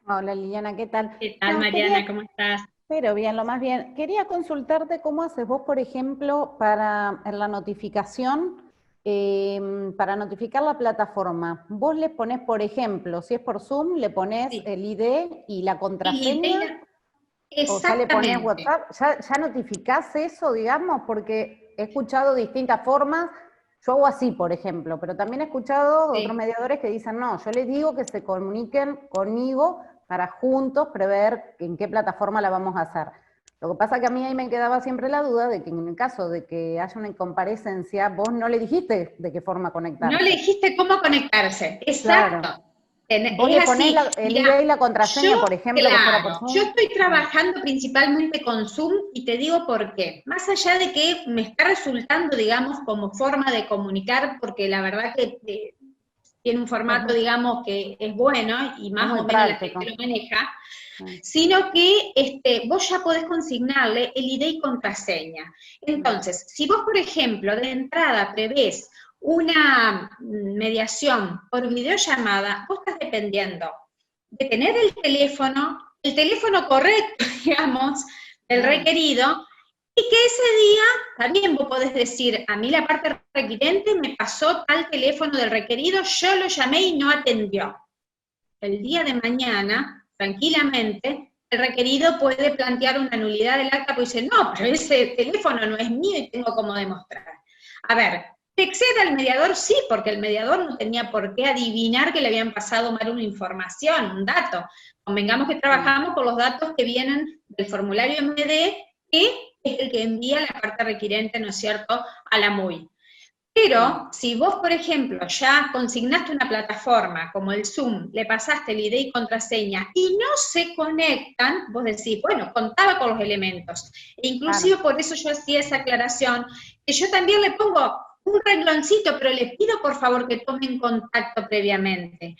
Hola Liliana, ¿qué tal? ¿Qué tal, Mariana? ¿Cómo estás? Pero bien, lo más bien. Quería consultarte cómo haces vos, por ejemplo, en la notificación, para notificar la plataforma. Vos le ponés, por ejemplo, si es por Zoom, le ponés el ID y la contraseña. O ya le ponés WhatsApp, ¿ya notificás eso, digamos? Porque he escuchado distintas formas, yo hago así, por ejemplo, pero también he escuchado otros mediadores que dicen, no, yo les digo que se comuniquen conmigo para juntos prever en qué plataforma la vamos a hacer. Lo que pasa que a mí ahí me quedaba siempre la duda de que en el caso de que haya una incomparecencia, vos no le dijiste de qué forma conectarse. No le dijiste cómo conectarse, exacto. Claro. Vos le ponés el ID y la contraseña, por ejemplo, que fuera por Zoom. Yo estoy trabajando principalmente con Zoom y te digo por qué. Más allá de que me está resultando, digamos, como forma de comunicar, porque la verdad que tiene un formato, digamos, que es bueno y más o menos la gente lo maneja, sino que vos ya podés consignarle el ID y contraseña. Entonces, si vos, por ejemplo, de entrada prevés una mediación por videollamada, vos estás dependiendo de tener el teléfono correcto, digamos, del requerido, y que ese día, también vos podés decir, a mí la parte requirente me pasó tal teléfono del requerido, yo lo llamé y no atendió. El día de mañana, tranquilamente, el requerido puede plantear una nulidad del acta, porque dice, no, pero ese teléfono no es mío y tengo cómo demostrar. A ver, ¿te excede al mediador? Sí, porque el mediador no tenía por qué adivinar que le habían pasado mal una información, un dato. Convengamos que trabajamos por los datos que vienen del formulario MD, que es el que envía la parte requirente, ¿no es cierto?, a la MUI. Pero, si vos, por ejemplo, ya consignaste una plataforma como el Zoom, le pasaste el ID y contraseña y no se conectan, vos decís, bueno, contaba con los elementos. E inclusive por eso yo hacía esa aclaración, que yo también le pongo un rengloncito, pero les pido por favor que tomen contacto previamente,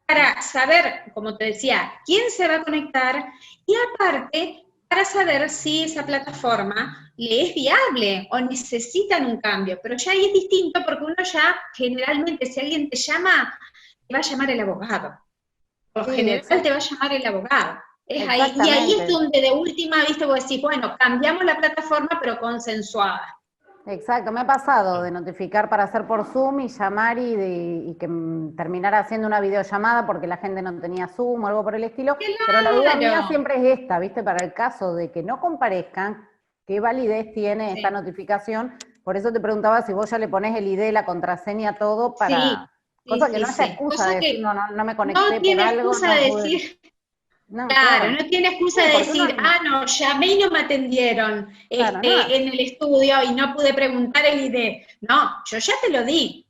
para saber, como te decía, quién se va a conectar, y aparte, para saber si esa plataforma le es viable o necesitan un cambio. Pero ya ahí es distinto porque uno ya, generalmente, si alguien te llama, te va a llamar el abogado. Por lo general te va a llamar el abogado. Es ahí, y ahí es donde de última, viste, vos decís, bueno, cambiamos la plataforma, pero consensuada. Exacto, me ha pasado de notificar para hacer por Zoom y llamar y que terminara haciendo una videollamada porque la gente no tenía Zoom o algo por el estilo, pero la duda mía siempre es esta, ¿viste? Para el caso de que no comparezcan, ¿qué validez tiene esta notificación? Por eso te preguntaba si vos ya le ponés el ID, la contraseña, todo para... cosa que no haya excusa de decir, no me conecté por algo, no pude... No, claro, no tiene excusa de decir, no, llamé y no me atendieron en el estudio y no pude preguntar el ID. No, yo ya te lo di.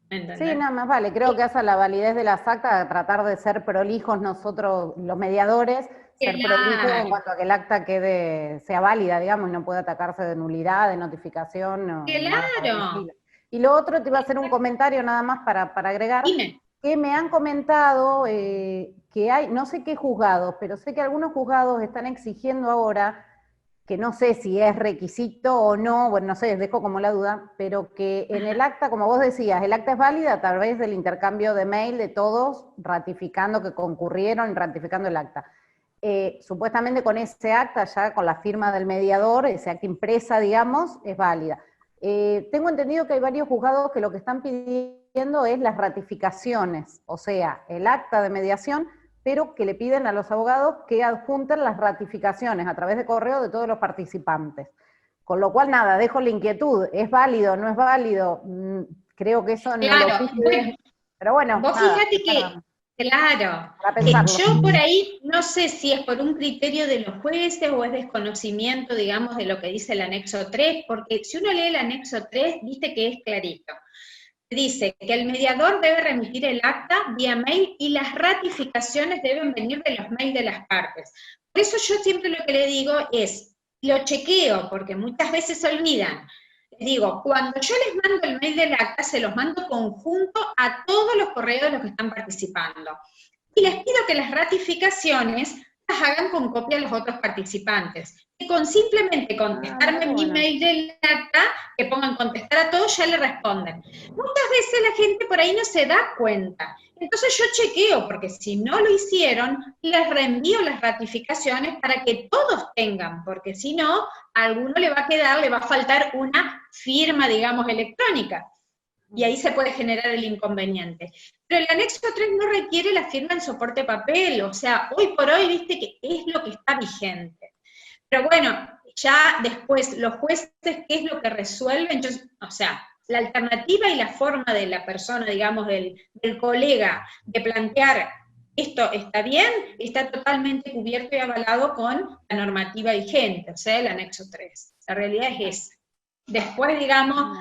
¿Entendés? Sí, nada más vale, creo que esa es la validez de las actas, tratar de ser prolijos nosotros, los mediadores, ser prolijos en cuanto a que el acta sea válida, digamos, y no pueda atacarse de nulidad, de notificación. Claro. Y lo otro, te iba a hacer un comentario nada más para agregar. Dime. que me han comentado que hay, no sé qué juzgados, pero sé que algunos juzgados están exigiendo ahora, que no sé si es requisito o no, bueno, no sé, dejo como la duda, pero que en el acta, como vos decías, el acta es válida a través del intercambio de mail de todos ratificando que concurrieron y ratificando el acta. Supuestamente con ese acta, ya con la firma del mediador, ese acta impresa, digamos, es válida. Tengo entendido que hay varios juzgados que lo que están pidiendo es las ratificaciones, o sea, el acta de mediación, pero que le piden a los abogados que adjunten las ratificaciones a través de correo de todos los participantes. Con lo cual, nada, dejo la inquietud, ¿es válido, no es válido? Creo que eso no lo pide, bueno, pero bueno, vos nada, fíjate que, claro, para pensarlo. yo por ahí no sé si es por un criterio de los jueces o es desconocimiento, digamos, de lo que dice el anexo 3, porque si uno lee el anexo 3, viste que es clarito. Dice que el mediador debe remitir el acta vía mail y las ratificaciones deben venir de los mails de las partes. Por eso yo siempre lo que le digo es, lo chequeo, porque muchas veces se olvidan. Les digo, cuando yo les mando el mail del acta, se los mando conjunto a todos los correos de los que están participando. Y les pido que las ratificaciones las hagan con copia a los otros participantes. Que con simplemente contestarme mi email del acta, que pongan contestar a todos, ya le responden. Muchas veces la gente por ahí no se da cuenta. Entonces yo chequeo, porque si no lo hicieron, les reenvío las ratificaciones para que todos tengan, porque si no, a alguno le va a quedar, le va a faltar una firma, digamos, electrónica. Y ahí se puede generar el inconveniente. Pero el anexo 3 no requiere la firma en soporte papel, o sea, hoy por hoy, viste que es lo que está vigente. Pero bueno, ya después, los jueces, ¿qué es lo que resuelven? O sea, la alternativa y la forma de la persona, digamos, del colega, de plantear esto está bien, está totalmente cubierto y avalado con la normativa vigente, o sea, el anexo 3. La realidad es esa. Después, digamos,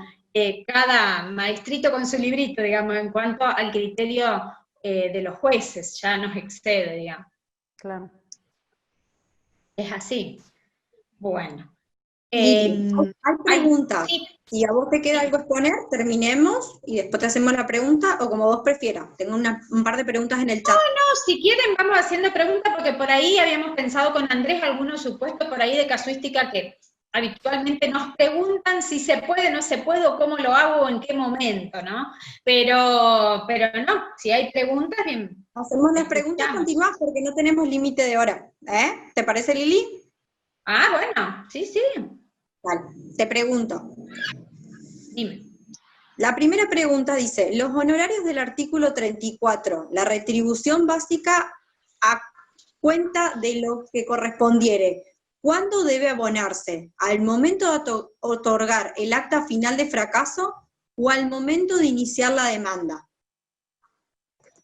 cada maestrito con su librito, digamos, en cuanto al criterio de los jueces, ya nos excede, digamos. Claro. Es así. Bueno. Lili, hay preguntas. Sí. Si a vos te queda algo exponer, terminemos y después te hacemos la pregunta, o como vos prefieras. Tengo un par de preguntas en el chat. No, si quieren vamos haciendo preguntas, porque por ahí habíamos pensado con Andrés algunos supuestos por ahí de casuística que habitualmente nos preguntan si se puede, no se puede, o cómo lo hago, o en qué momento, ¿no? Pero no, si hay preguntas, bien. Hacemos las preguntas continuadas porque no tenemos límite de hora. ¿Te parece, Lili? Ah, bueno, sí, sí. Vale, te pregunto. Dime. La primera pregunta dice, los honorarios del artículo 34, la retribución básica a cuenta de lo que correspondiere, ¿cuándo debe abonarse? ¿Al momento de otorgar el acta final de fracaso o al momento de iniciar la demanda?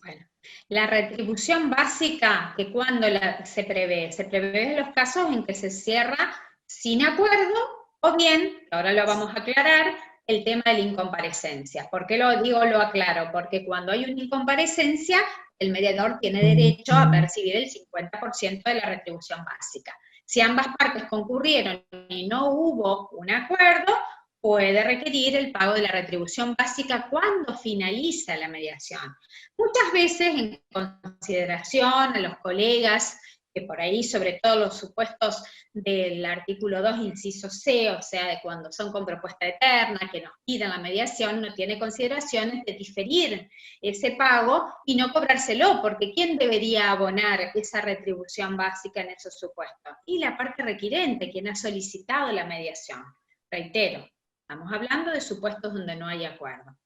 Bueno, la retribución básica, que cuando se prevé en los casos en que se cierra sin acuerdo, o bien, ahora lo vamos a aclarar, el tema de la incomparecencia. ¿Por qué lo aclaro? Porque cuando hay una incomparecencia, el mediador tiene derecho a percibir el 50% de la retribución básica. Si ambas partes concurrieron y no hubo un acuerdo, puede requerir el pago de la retribución básica cuando finaliza la mediación. Muchas veces, en consideración a los colegas, que por ahí, sobre todo los supuestos del artículo 2, inciso C, o sea, de cuando son con propuesta eterna, que nos pidan la mediación, no tiene consideraciones de diferir ese pago y no cobrárselo, porque ¿quién debería abonar esa retribución básica en esos supuestos? Y la parte requirente, quien ha solicitado la mediación. Reitero, estamos hablando de supuestos donde no hay acuerdo.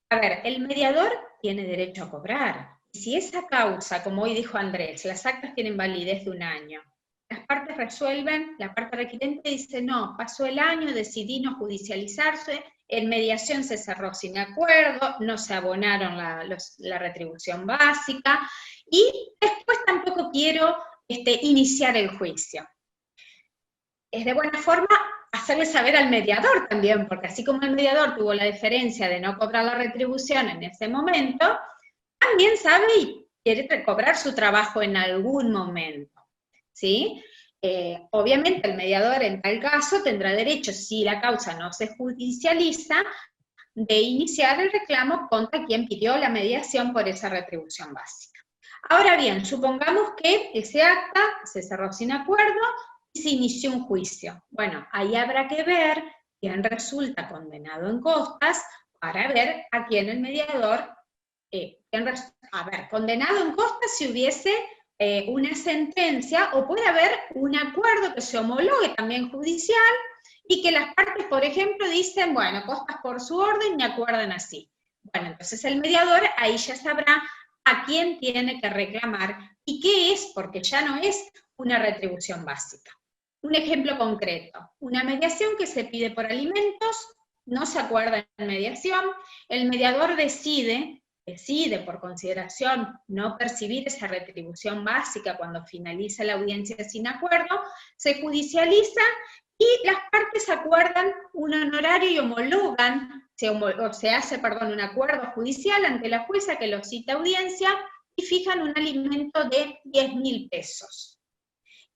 A ver, el mediador tiene derecho a cobrar. Si esa causa, como hoy dijo Andrés, las actas tienen validez de 1 año, las partes resuelven, la parte requirente dice, no, pasó el año, decidí no judicializarse, en mediación se cerró sin acuerdo, no se abonaron la retribución básica, y después tampoco quiero iniciar el juicio. Es de buena forma hacerle saber al mediador también, porque así como el mediador tuvo la deferencia de no cobrar la retribución en ese momento, también sabe y quiere recobrar su trabajo en algún momento, ¿sí? Obviamente el mediador en tal caso tendrá derecho, si la causa no se judicializa, de iniciar el reclamo contra quien pidió la mediación por esa retribución básica. Ahora bien, supongamos que ese acta se cerró sin acuerdo y se inició un juicio. Bueno, ahí habrá que ver quién resulta condenado en costas para ver a quién el mediador, condenado en costas si hubiese una sentencia, o puede haber un acuerdo que se homologue también judicial, y que las partes, por ejemplo, dicen, bueno, costas por su orden y acuerdan así. Bueno, entonces el mediador ahí ya sabrá a quién tiene que reclamar y qué es, porque ya no es una retribución básica. Un ejemplo concreto, una mediación que se pide por alimentos, no se acuerda en mediación, el mediador decide por consideración no percibir esa retribución básica cuando finaliza la audiencia sin acuerdo, se judicializa y las partes acuerdan un honorario y homologan, se hace un acuerdo judicial ante la jueza que lo cita a audiencia y fijan un alimento de 10.000 pesos.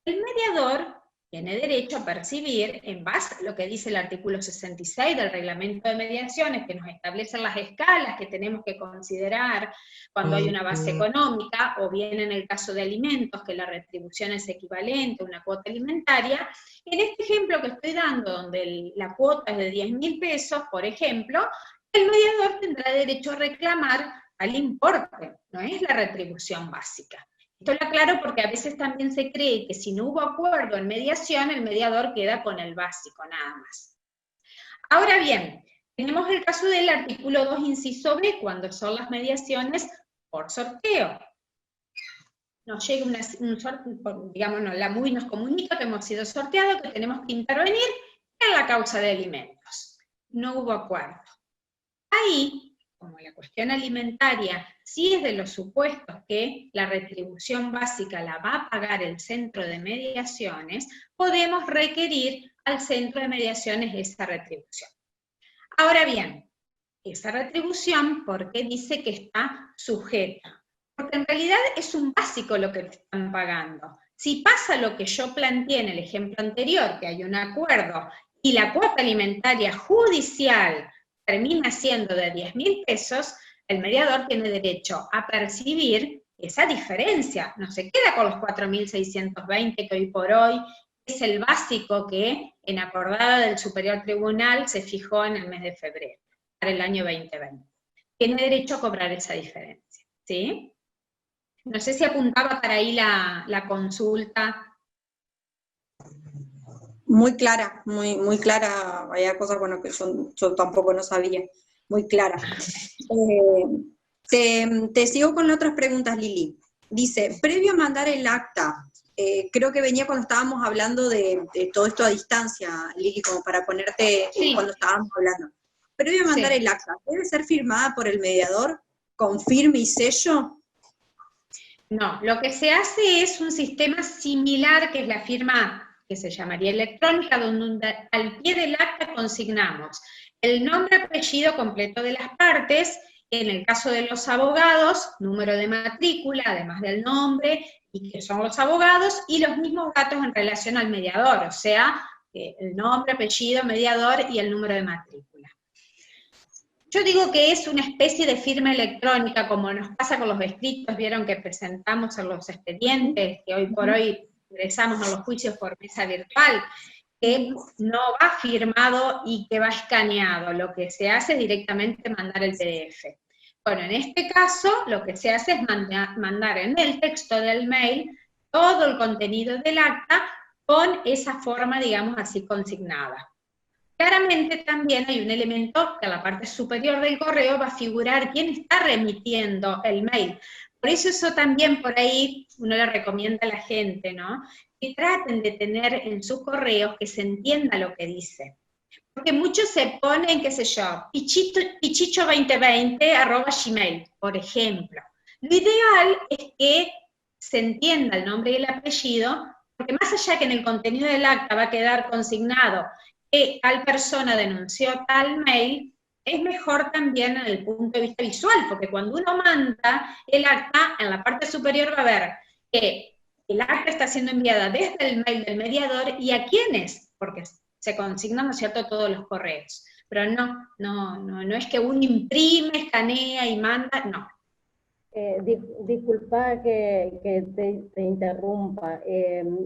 El mediador tiene derecho a percibir, en base a lo que dice el artículo 66 del reglamento de mediaciones, que nos establecen las escalas que tenemos que considerar cuando hay una base económica, o bien en el caso de alimentos, que la retribución es equivalente a una cuota alimentaria. En este ejemplo que estoy dando, donde la cuota es de 10.000 pesos, por ejemplo, el mediador tendrá derecho a reclamar al importe, no es la retribución básica. Esto lo aclaro porque a veces también se cree que si no hubo acuerdo en mediación, el mediador queda con el básico, nada más. Ahora bien, tenemos el caso del artículo 2, inciso B, cuando son las mediaciones por sorteo. Nos llega la MUI nos comunica que hemos sido sorteados, que tenemos que intervenir en la causa de alimentos. No hubo acuerdo. Ahí, como la cuestión alimentaria sí es de los supuestos que la retribución básica la va a pagar el centro de mediaciones, podemos requerir al centro de mediaciones esa retribución. Ahora bien, esa retribución, ¿por qué dice que está sujeta? Porque en realidad es un básico lo que le están pagando. Si pasa lo que yo planteé en el ejemplo anterior, que hay un acuerdo, y la cuota alimentaria judicial termina siendo de 10.000 pesos, el mediador tiene derecho a percibir esa diferencia, no se queda con los 4.620 que hoy por hoy es el básico que en acordada del Superior Tribunal se fijó en el mes de febrero, para el año 2020. Tiene derecho a cobrar esa diferencia, ¿sí? No sé si apuntaba para ahí la consulta. Muy clara, muy clara. Había cosas que yo tampoco no sabía. Muy clara. Te sigo con otras preguntas, Lili. Dice, previo a mandar el acta, creo que venía cuando estábamos hablando de todo esto a distancia, Lili, como para ponerte cuando estábamos hablando. Previo a mandar el acta, ¿debe ser firmada por el mediador con firme y sello? No, lo que se hace es un sistema similar, que es la firma que se llamaría electrónica, donde al pie del acta consignamos el nombre, apellido completo de las partes, en el caso de los abogados, número de matrícula, además del nombre, y que son los abogados, y los mismos datos en relación al mediador, o sea, el nombre, apellido, mediador y el número de matrícula. Yo digo que es una especie de firma electrónica, como nos pasa con los escritos, vieron que presentamos en los expedientes, que hoy por hoy ingresamos a los juicios por mesa virtual, que no va firmado y que va escaneado, lo que se hace es directamente mandar el PDF. Bueno, en este caso, lo que se hace es mandar en el texto del mail todo el contenido del acta con esa forma, digamos así, consignada. Claramente también hay un elemento que a la parte superior del correo va a figurar quién está remitiendo el mail. Por eso también por ahí uno le recomienda a la gente, ¿no? Que traten de tener en sus correos que se entienda lo que dice. Porque muchos se ponen, qué sé yo, pichicho2020@gmail, por ejemplo. Lo ideal es que se entienda el nombre y el apellido, porque más allá que en el contenido del acta va a quedar consignado que tal persona denunció tal mail, es mejor también en el punto de vista visual, porque cuando uno manda el acta, en la parte superior va a ver que el acta está siendo enviada desde el mail del mediador y a quiénes, porque se consignan, ¿no es cierto?, todos los correos. pero no es que uno imprime, escanea y manda, no. Disculpa que te interrumpa.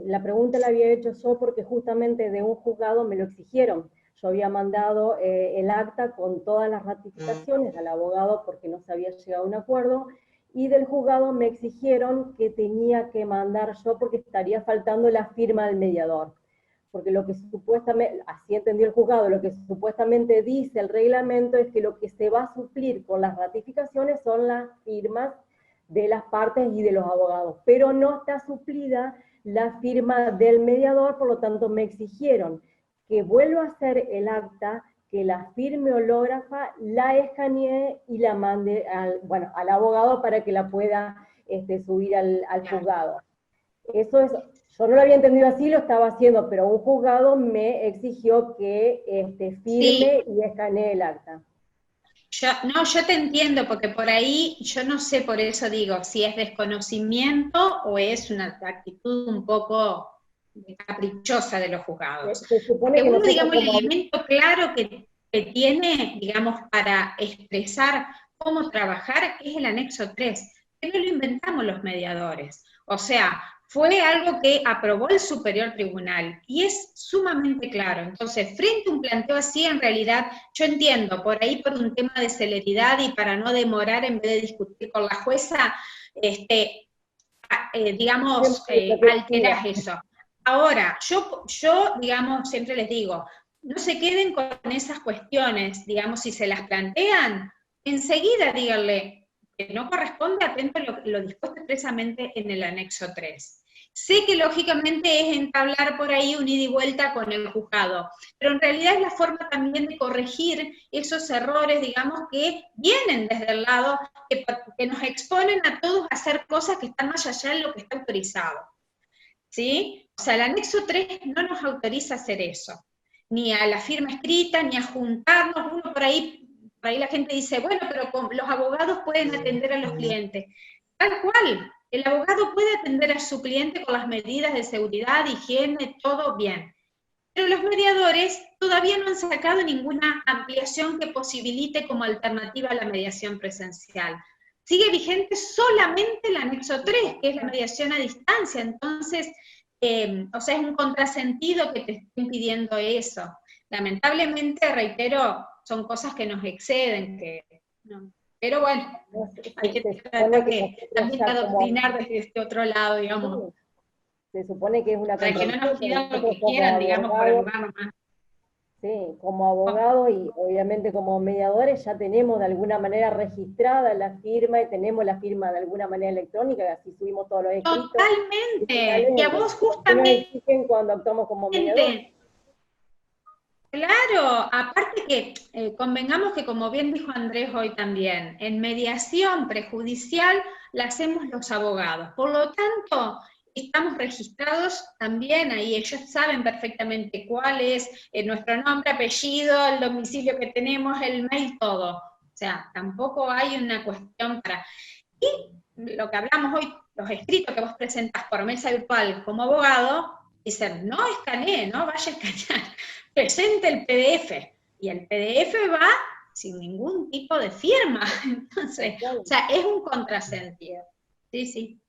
La pregunta la había hecho yo porque justamente de un juzgado me lo exigieron. Yo había mandado el acta con todas las ratificaciones al abogado porque no se había llegado a un acuerdo, y del juzgado me exigieron que tenía que mandar yo porque estaría faltando la firma del mediador. Porque lo que supuestamente, así entendió el juzgado, lo que supuestamente dice el reglamento es que lo que se va a suplir con las ratificaciones son las firmas de las partes y de los abogados, pero no está suplida la firma del mediador, por lo tanto me exigieron que vuelva a hacer el acta, que la firme hológrafa, la escanee y la mande al abogado para que la pueda subir al juzgado. Eso es, yo no lo había entendido así, lo estaba haciendo, pero un juzgado me exigió que firme y escanee el acta. Yo te entiendo, porque por ahí, yo no sé, por eso digo, si es desconocimiento o es una actitud un poco caprichosa de los juzgados. Porque uno, digamos, el elemento claro que tiene, digamos, para expresar cómo trabajar es el anexo 3, que no lo inventamos los mediadores. O sea, fue algo que aprobó el Superior Tribunal, y es sumamente claro. Entonces, frente a un planteo así, en realidad, yo entiendo, por ahí por un tema de celeridad y para no demorar en vez de discutir con la jueza, digamos, alteras eso. Ahora, yo, digamos, siempre les digo, no se queden con esas cuestiones, digamos, si se las plantean, enseguida díganle que no corresponde, atento a lo dispuesto expresamente en el anexo 3. Sé que lógicamente es entablar por ahí un ida y vuelta con el juzgado, pero en realidad es la forma también de corregir esos errores, digamos, que vienen desde el lado, que nos exponen a todos a hacer cosas que están más allá de lo que está autorizado. ¿Sí? O sea, el anexo 3 no nos autoriza a hacer eso, ni a la firma escrita, ni a juntarnos. Uno por ahí la gente dice, bueno, pero los abogados pueden atender a los clientes. Tal cual, el abogado puede atender a su cliente con las medidas de seguridad, higiene, todo bien. Pero los mediadores todavía no han sacado ninguna ampliación que posibilite como alternativa a la mediación presencial. Sigue vigente solamente el anexo 3, que es la mediación a distancia. Entonces, o sea, es un contrasentido que te estén pidiendo eso. Lamentablemente, reitero, son cosas que nos exceden, no. Pero bueno, hay que tratar que también adoctrinar desde este otro lado, digamos. Se supone que es una para que no nos pidan lo que quieran, digamos, por el lugar nomás. Sí, como abogados y obviamente como mediadores ya tenemos de alguna manera registrada la firma y tenemos la firma de alguna manera electrónica, así subimos todos los escritos. Totalmente, y a vos justamente... ¿Qué nos exigen cuando actuamos como mediadores? Claro, aparte que convengamos que, como bien dijo Andrés hoy también, en mediación prejudicial la hacemos los abogados, por lo tanto estamos registrados también ahí, ellos saben perfectamente cuál es nuestro nombre, apellido, el domicilio que tenemos, el mail, todo. O sea, tampoco hay una cuestión para... Y lo que hablamos hoy, los escritos que vos presentás por mesa virtual como abogado, dicen, no escanee, no vaya a escanear, presente el PDF, y el PDF va sin ningún tipo de firma. Entonces, o sea, es un contrasentido. Sí, sí.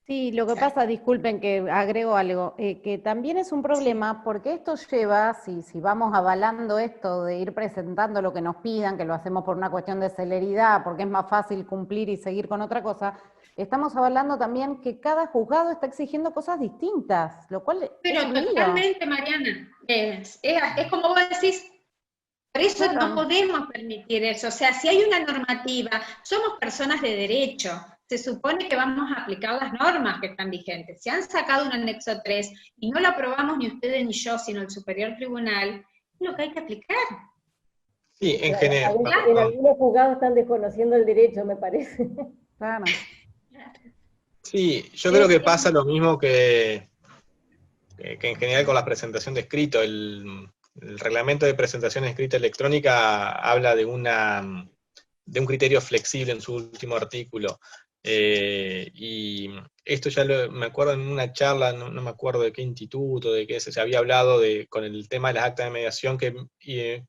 Sí, lo que pasa, disculpen que agrego algo, que también es un problema porque esto lleva, si vamos avalando esto de ir presentando lo que nos pidan, que lo hacemos por una cuestión de celeridad, porque es más fácil cumplir y seguir con otra cosa, estamos avalando también que cada juzgado está exigiendo cosas distintas, lo cual pero es un totalmente, Mariana, es como vos decís, por eso claro, no podemos permitir eso. O sea, si hay una normativa, somos personas de derecho, se supone que vamos a aplicar las normas que están vigentes. Si han sacado un anexo 3 y no lo aprobamos ni ustedes ni yo, sino el Superior Tribunal, es lo que hay que aplicar. Sí, en general. En algunos juzgados están desconociendo el derecho, me parece. Claro. Sí, yo creo que pasa lo mismo que en general con la presentación de escrito. El reglamento de presentación escrita electrónica habla de un criterio flexible en su último artículo. Y esto ya me acuerdo en una charla, no me acuerdo de qué instituto, de qué se había hablado con el tema de las actas de mediación, que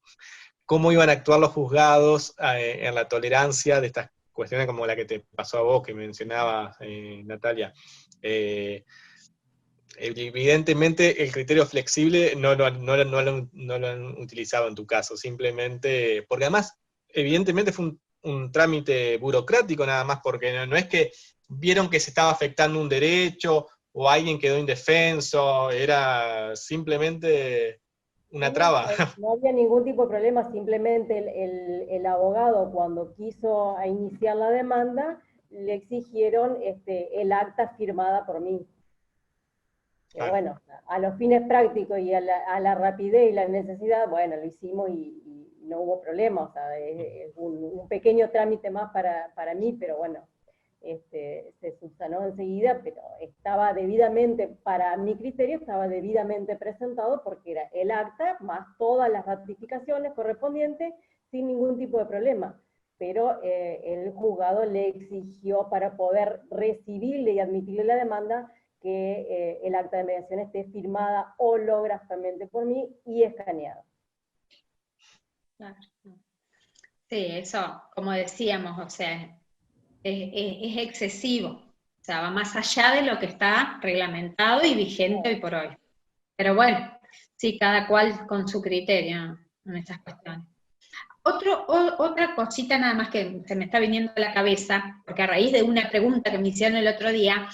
cómo iban a actuar los juzgados en la tolerancia de estas cuestiones como la que te pasó a vos, que mencionabas, Natalia. Evidentemente el criterio flexible no lo han utilizado en tu caso, simplemente, porque además, evidentemente fue un trámite burocrático nada más, porque no es que vieron que se estaba afectando un derecho, o alguien quedó indefenso, era simplemente una traba. No había ningún tipo de problema, simplemente el abogado cuando quiso iniciar la demanda, le exigieron el acta firmada por mí. Claro. Bueno, a los fines prácticos y a la rapidez y la necesidad, bueno, lo hicimos y no hubo problema, o sea, es un pequeño trámite más para mí, pero bueno, se subsanó enseguida, pero estaba debidamente, para mi criterio, estaba debidamente presentado porque era el acta más todas las ratificaciones correspondientes sin ningún tipo de problema. Pero el juzgado le exigió para poder recibirle y admitirle la demanda que el acta de mediación esté firmada holográficamente por mí y escaneada. Claro. Sí, eso, como decíamos, o sea, es excesivo, o sea, va más allá de lo que está reglamentado y vigente hoy por hoy. Pero bueno, sí, cada cual con su criterio en estas cuestiones. Otra cosita nada más que se me está viniendo a la cabeza, porque a raíz de una pregunta que me hicieron el otro día,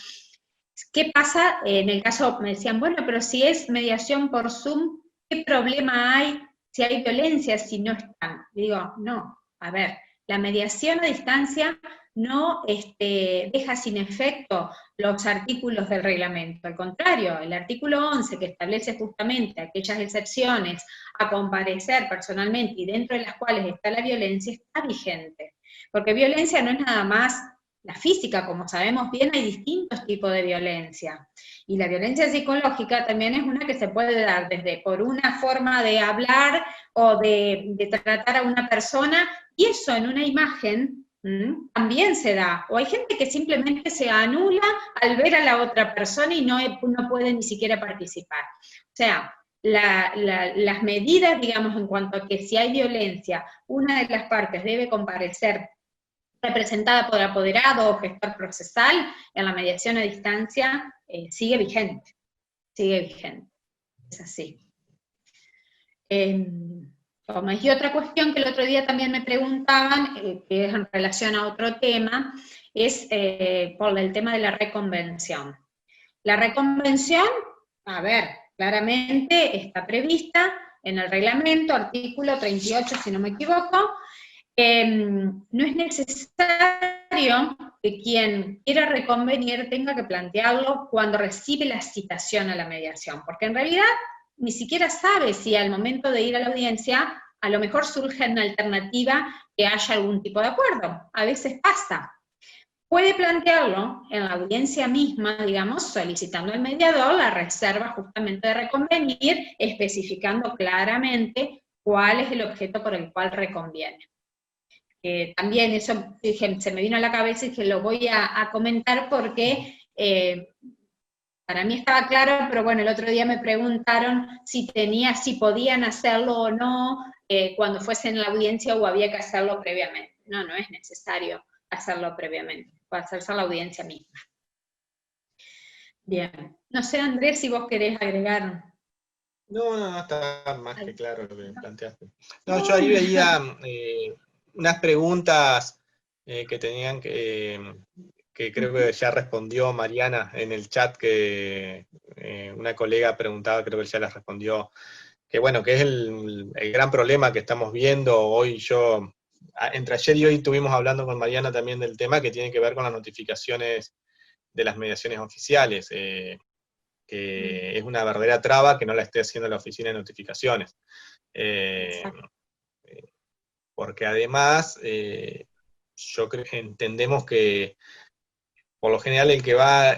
¿qué pasa en el caso, me decían, bueno, pero si es mediación por Zoom, ¿qué problema hay si hay violencia, si no están? Y digo, no, a ver, la mediación a distancia no deja sin efecto los artículos del reglamento. Al contrario, el artículo 11, que establece justamente aquellas excepciones a comparecer personalmente y dentro de las cuales está la violencia, está vigente. Porque violencia no es nada más la física, como sabemos bien, hay distintos tipos de violencia. Y la violencia psicológica también es una que se puede dar desde por una forma de hablar o de tratar a una persona, y eso en una imagen también se da. O hay gente que simplemente se anula al ver a la otra persona y no puede ni siquiera participar. O sea, las medidas, digamos, en cuanto a que si hay violencia, una de las partes debe comparecer representada por apoderado o gestor procesal, en la mediación a distancia sigue vigente, es así. Y otra cuestión que el otro día también me preguntaban, que es en relación a otro tema, es por el tema de la reconvención. La reconvención, a ver, claramente está prevista en el reglamento, artículo 38, si no me equivoco. No es necesario que quien quiera reconvenir tenga que plantearlo cuando recibe la citación a la mediación, porque en realidad ni siquiera sabe si al momento de ir a la audiencia a lo mejor surge una alternativa que haya algún tipo de acuerdo. A veces pasa. Puede plantearlo en la audiencia misma, digamos, solicitando al mediador la reserva justamente de reconvenir, especificando claramente cuál es el objeto por el cual reconviene. También eso dije, se me vino a la cabeza y que lo voy a comentar porque para mí estaba claro, pero bueno, el otro día me preguntaron si podían hacerlo o no cuando fuesen en la audiencia o había que hacerlo previamente. No, no es necesario hacerlo previamente, puede hacerse a la audiencia misma. Bien, no sé, Andrés, si vos querés agregar. No, está más que claro lo que planteaste. No, yo ahí veía unas preguntas que tenían que creo que ya respondió Mariana en el chat, que una colega preguntaba, creo que ya las respondió, que bueno, que es el gran problema que estamos viendo hoy. Entre ayer y hoy estuvimos hablando con Mariana también del tema que tiene que ver con las notificaciones de las mediaciones oficiales, que es una verdadera traba que no la esté haciendo la oficina de notificaciones. Porque además, yo creo que entendemos que por lo general el que va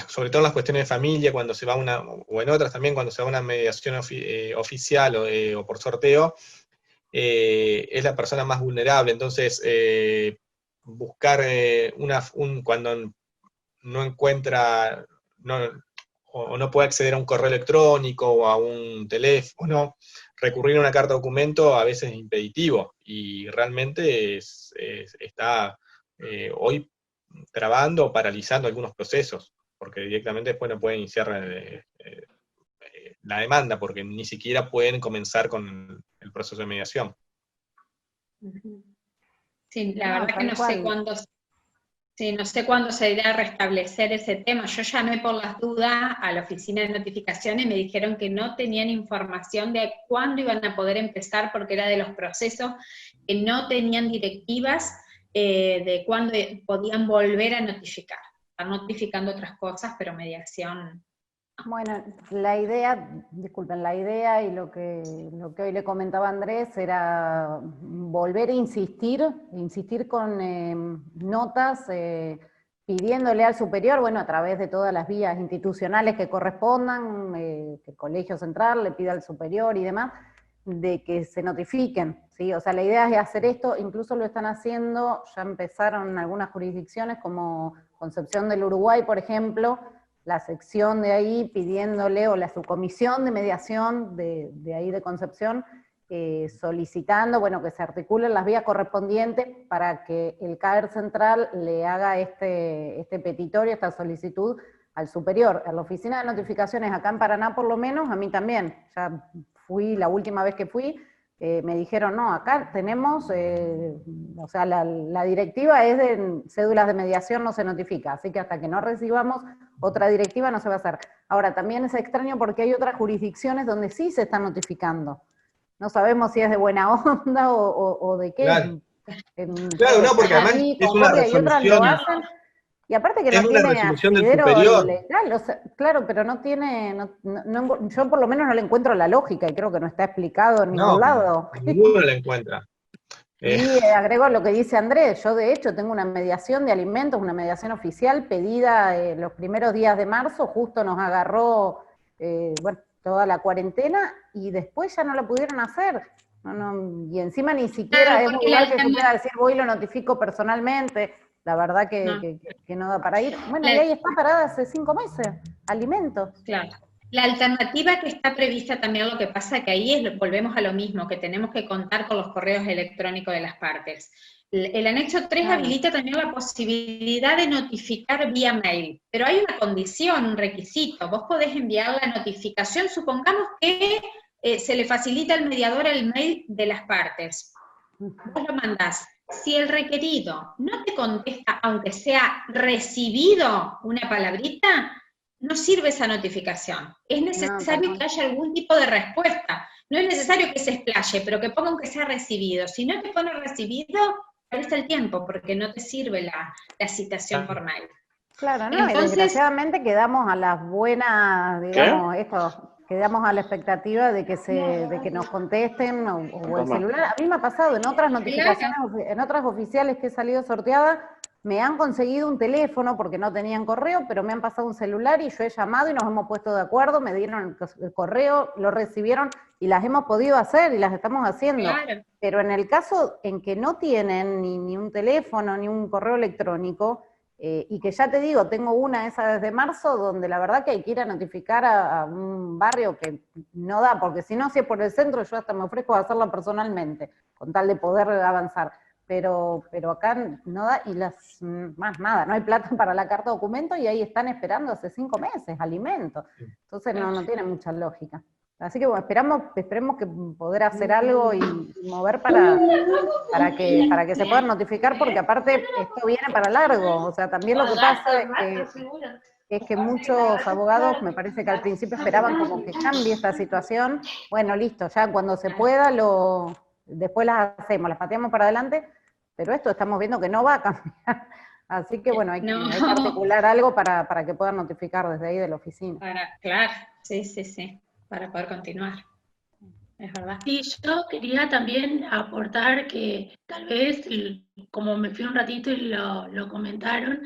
sobre todo en las cuestiones de familia, cuando se va o en otras también, cuando se va a una mediación oficial o por sorteo, es la persona más vulnerable. Entonces, buscar cuando no encuentra, o no puede acceder a un correo electrónico o a un teléfono, recurrir a una carta documento a veces es impeditivo, y realmente está hoy trabando o paralizando algunos procesos, porque directamente después no pueden iniciar la demanda, porque ni siquiera pueden comenzar con el proceso de mediación. Sí, la verdad que no sé cuándo... Sí, no sé cuándo se irá a restablecer ese tema. Yo llamé por las dudas a la oficina de notificaciones y me dijeron que no tenían información de cuándo iban a poder empezar, porque era de los procesos que no tenían directivas de cuándo podían volver a notificar. Están notificando otras cosas, pero mediación... Bueno, la idea, disculpen, la idea y lo que hoy le comentaba Andrés era volver a insistir con notas, pidiéndole al superior, bueno, a través de todas las vías institucionales que correspondan, que el Colegio Central le pida al superior y demás, de que se notifiquen, ¿sí? O sea, la idea es hacer esto, incluso lo están haciendo, ya empezaron algunas jurisdicciones como Concepción del Uruguay, por ejemplo, la sección de ahí pidiéndole, o la subcomisión de mediación de ahí de Concepción, solicitando, bueno, que se articulen las vías correspondientes para que el CAER Central le haga este petitorio, esta solicitud al superior. En la oficina de notificaciones acá en Paraná, por lo menos, a mí también, ya fui, la última vez que fui, me dijeron, no, acá tenemos, o sea, la directiva es de cédulas de mediación, no se notifica, así que hasta que no recibamos otra directiva no se va a hacer. Ahora, también es extraño porque hay otras jurisdicciones donde sí se está notificando. No sabemos si es de buena onda o de qué. Claro, claro, no, porque además es una resolución. Y aparte que es no una tiene resolución del asidero superior. legal, o sea, claro, pero no tiene, yo por lo menos no le encuentro la lógica, y creo que no está explicado en ningún lado. Ninguno la encuentra. Y agrego lo que dice Andrés, yo de hecho tengo una mediación de alimentos, una mediación oficial pedida los primeros días de marzo, justo nos agarró, bueno, toda la cuarentena, y después ya no la pudieron hacer. Y encima ni siquiera es un lugar que se pueda decir, voy y lo notifico personalmente. La verdad que no da para ir. Bueno, y ahí está parada hace 5 meses, alimentos. Claro. La alternativa que está prevista también, lo que pasa que ahí volvemos a lo mismo, que tenemos que contar con los correos electrónicos de las partes. El anexo 3 habilita también la posibilidad de notificar vía mail, pero hay una condición, un requisito. Vos podés enviar la notificación, supongamos que se le facilita al mediador el mail de las partes. Vos lo mandás. Si el requerido no te contesta, aunque sea recibido una palabrita, no sirve esa notificación. Es necesario que haya algún tipo de respuesta. No es necesario que se explaye, pero que ponga aunque sea recibido. Si no te pone recibido, parece el tiempo, porque no te sirve la citación formal. Claro, no, entonces, y desgraciadamente quedamos a las buenas, digamos, quedamos a la expectativa de que nos contesten, o el celular. A mí me ha pasado en otras notificaciones, en otras oficiales que he salido sorteada, me han conseguido un teléfono porque no tenían correo, pero me han pasado un celular y yo he llamado y nos hemos puesto de acuerdo, me dieron el correo, lo recibieron y las hemos podido hacer y las estamos haciendo. Claro. Pero en el caso en que no tienen ni un teléfono ni un correo electrónico, y que ya te digo, tengo una esa desde marzo, donde la verdad que hay que ir a notificar a un barrio que no da, porque si no, si es por el centro, yo hasta me ofrezco a hacerla personalmente, con tal de poder avanzar. Pero acá no da, y más nada, no hay plata para la carta documento, y ahí están esperando hace 5 meses, alimentos. Entonces no tiene mucha lógica. Así que bueno, esperemos que poder hacer algo y mover para que se puedan notificar, porque aparte esto viene para largo. O sea, también lo que pasa es que muchos abogados, me parece que al principio esperaban como que cambie esta situación. Bueno, listo, ya cuando se pueda, después las hacemos, las pateamos para adelante, pero esto estamos viendo que no va a cambiar. Así que bueno, hay que articular algo para que puedan notificar desde ahí de la oficina. Claro, sí, para poder continuar. Es verdad. Sí, yo quería también aportar que tal vez, como me fui un ratito y lo comentaron,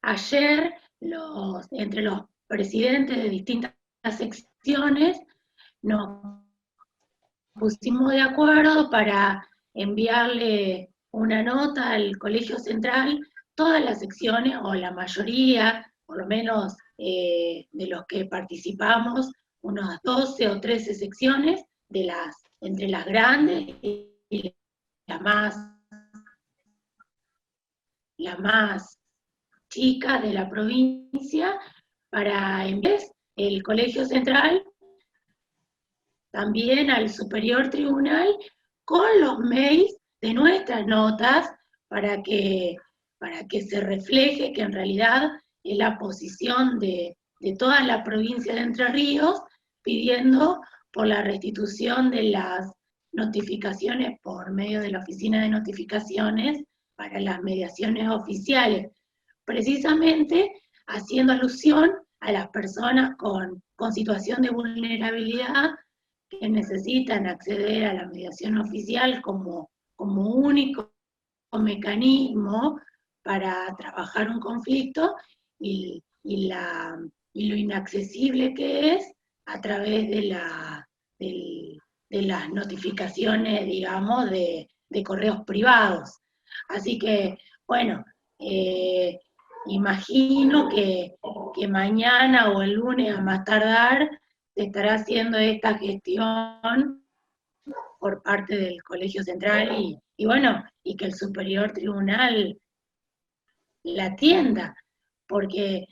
ayer entre los presidentes de distintas secciones nos pusimos de acuerdo para enviarle una nota al Colegio Central, todas las secciones, o la mayoría, por lo menos de los que participamos, unas 12 o 13 secciones entre las grandes y la más chica de la provincia, para en vez el Colegio Central también al Superior Tribunal con los mails de nuestras notas para que se refleje que en realidad es la posición de toda la provincia de Entre Ríos pidiendo por la restitución de las notificaciones por medio de la Oficina de Notificaciones para las mediaciones oficiales, precisamente haciendo alusión a las personas con situación de vulnerabilidad que necesitan acceder a la mediación oficial como único mecanismo para trabajar un conflicto y lo inaccesible que es a través de las notificaciones, digamos, de correos privados. Así que, bueno, imagino que mañana o el lunes a más tardar se estará haciendo esta gestión por parte del Colegio Central y bueno, y que el Superior Tribunal la atienda, porque,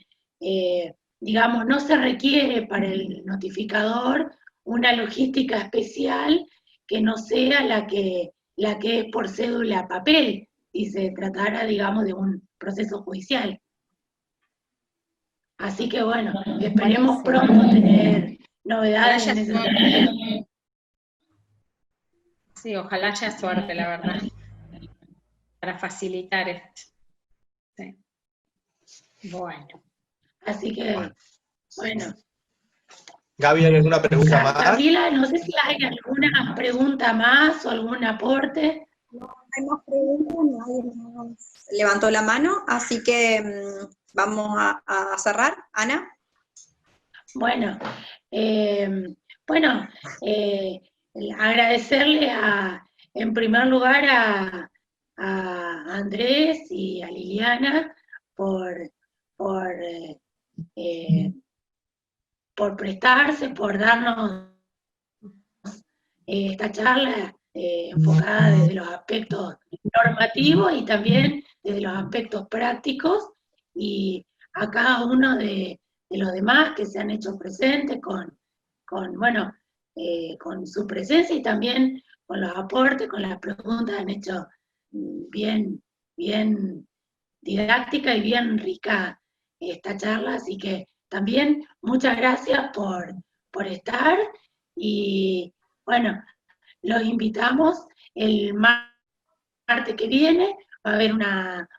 digamos, no se requiere para el notificador una logística especial que no sea la que es por cédula papel, si se tratara, digamos, de un proceso judicial. Así que bueno, esperemos pronto tener novedades en ese sentido. Sí, ojalá haya suerte, la verdad, para facilitar esto. Sí. Bueno. Así que, bueno. Gaby, ¿hay alguna pregunta más? Gabriela, no sé si hay alguna pregunta más o algún aporte. No hay más preguntas, nadie más levantó la mano, así que vamos a cerrar. Ana. Bueno, agradecerle en primer lugar a Andrés y a Liliana por prestarse, por darnos esta charla enfocada desde los aspectos normativos y también desde los aspectos prácticos, y a cada uno de los demás que se han hecho presentes con su presencia y también con los aportes, con las preguntas, han hecho bien didáctica y bien rica esta charla, así que también muchas gracias por estar, y bueno, los invitamos el martes que viene, va a haber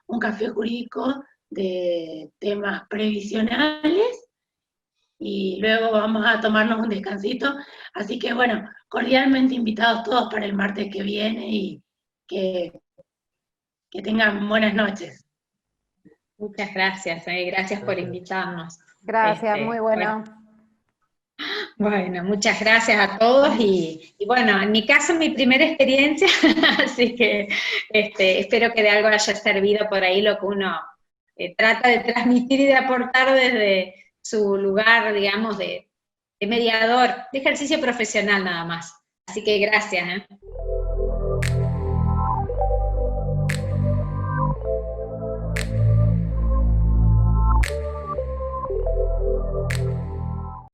un café jurídico de temas previsionales, y luego vamos a tomarnos un descansito, así que bueno, cordialmente invitados todos para el martes que viene, y que tengan buenas noches. Muchas gracias, gracias por invitarnos. Gracias, muy bueno. Bueno, muchas gracias a todos, y bueno, en mi caso, mi primera experiencia, así que espero que de algo haya servido por ahí lo que uno trata de transmitir y de aportar desde su lugar, digamos, de mediador, de ejercicio profesional nada más. Así que gracias.